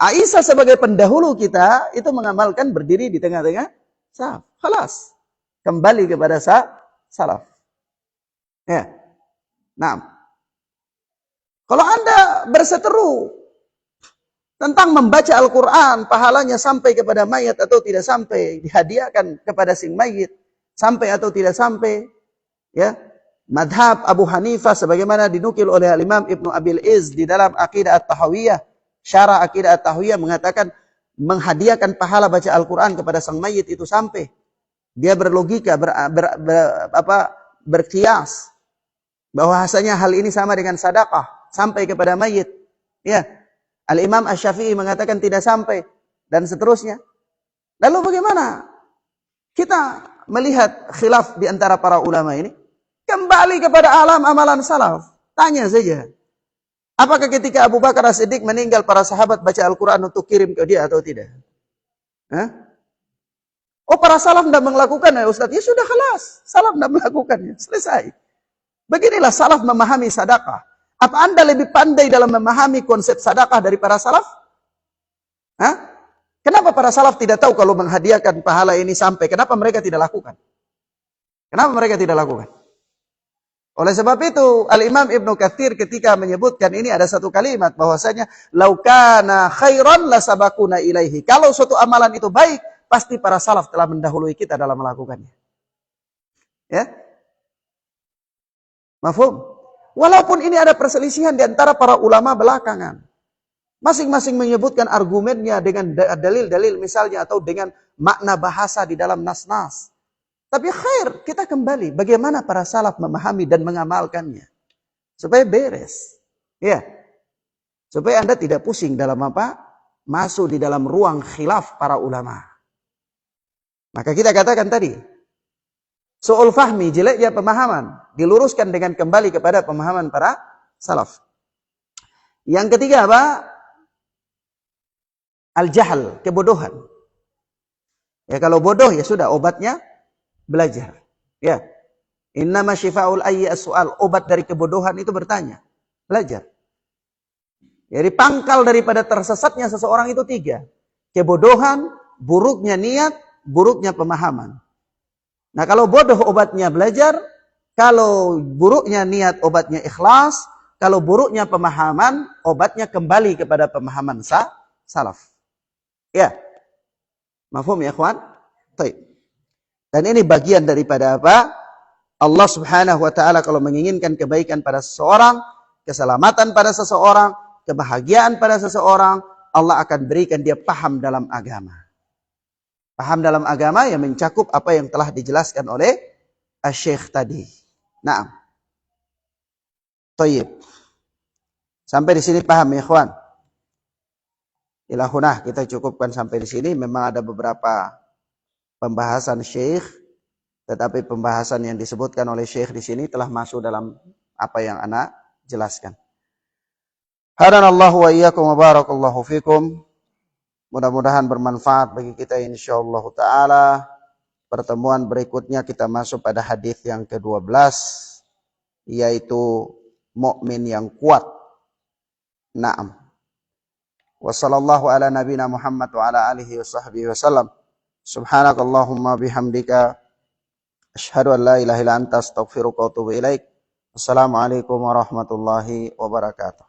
Aisyah sebagai pendahulu kita itu mengamalkan berdiri di tengah-tengah saf. Khalas. Kembali kepada salaf. Ya. Nah. Kalau Anda berseteru tentang membaca Al-Quran, pahalanya sampai kepada mayat atau tidak sampai, dihadiahkan kepada sing mayit, sampai atau tidak sampai, ya. Madhab Abu Hanifah sebagaimana dinukil oleh Imam Ibnu Abil Iz di dalam Aqidah At-Tahawiyah, Syarah Aqidah At-Tahawiyah mengatakan menghadiahkan pahala baca Al-Quran kepada sang mayit itu sampai. Dia berlogika, berkias bahwasanya hal ini sama dengan sedekah sampai kepada mayit, ya. Al-Imam Asy-Syafi'i mengatakan tidak sampai dan seterusnya. Lalu bagaimana kita melihat khilaf di antara para ulama ini? Kembali kepada alam amalan salaf. Tanya saja. Apakah ketika Abu Bakar As-Siddiq meninggal para sahabat baca Al-Quran untuk kirim ke dia atau tidak? Hah? Oh, para salaf tidak melakukan ya Ustaz. Ya sudah khalas. Salaf tidak melakukannya. Selesai. Beginilah salaf memahami sedekah. Apa Anda lebih pandai dalam memahami konsep sedekah dari para salaf? Hah? Kenapa para salaf tidak tahu kalau menghadiahkan pahala ini sampai? Kenapa mereka tidak lakukan? Kenapa mereka tidak lakukan? Oleh sebab itu, Al-Imam Ibnu Katsir ketika menyebutkan ini ada satu kalimat bahwasanya laukana khairan lasabakuna ilaihi. Kalau suatu amalan itu baik, pasti para salaf telah mendahului kita dalam melakukannya. Ya? Mafhum? Walaupun ini ada perselisihan di antara para ulama belakangan. Masing-masing menyebutkan argumennya dengan dalil-dalil misalnya atau dengan makna bahasa di dalam nas-nas. Tapi khair, kita kembali bagaimana para salaf memahami dan mengamalkannya. Supaya beres. Ya. Supaya Anda tidak pusing dalam apa? Masuk di dalam ruang khilaf para ulama. Maka kita katakan tadi, su'ul fahmi, jeleknya pemahaman, diluruskan dengan kembali kepada pemahaman para salaf. Yang ketiga apa? Al-jahal, kebodohan. Ya kalau bodoh ya sudah obatnya belajar. Ya. Innama syifa'ul ayyi as-su'al, obat dari kebodohan itu bertanya, belajar. Jadi pangkal daripada tersesatnya seseorang itu tiga. Kebodohan, buruknya niat, buruknya pemahaman. Nah kalau bodoh obatnya belajar, kalau buruknya niat obatnya ikhlas, kalau buruknya pemahaman obatnya kembali kepada pemahaman salaf. Ya. Mafhum ya ikhwan? Baik. Dan ini bagian daripada apa? Allah Subhanahu wa taala kalau menginginkan kebaikan pada seseorang, keselamatan pada seseorang, kebahagiaan pada seseorang, Allah akan berikan dia paham dalam agama. Paham dalam agama yang mencakup apa yang telah dijelaskan oleh Asy-Syaikh tadi. Naam. Thayyib. Sampai di sini paham ya, ikhwan? Ilahunah, kita cukupkan sampai di sini. Memang ada beberapa pembahasan Syekh, tetapi pembahasan yang disebutkan oleh Syekh di sini telah masuk dalam apa yang ana jelaskan. Hadanallahu wa iyyakum wa barakallahu fikum. Mudah-mudahan bermanfaat bagi kita insyaallah taala. Pertemuan berikutnya kita masuk pada hadis yang ke-12, yaitu mukmin yang kuat. Naam. Wa sallallahu ala nabina Muhammad wa ala alihi wa sahbihi wasallam. Subhanakallahumma bihamdika asyhadu an la ilaha illa anta astaghfiruka wa atubu ilaik. Assalamualaikum warahmatullahi wabarakatuh.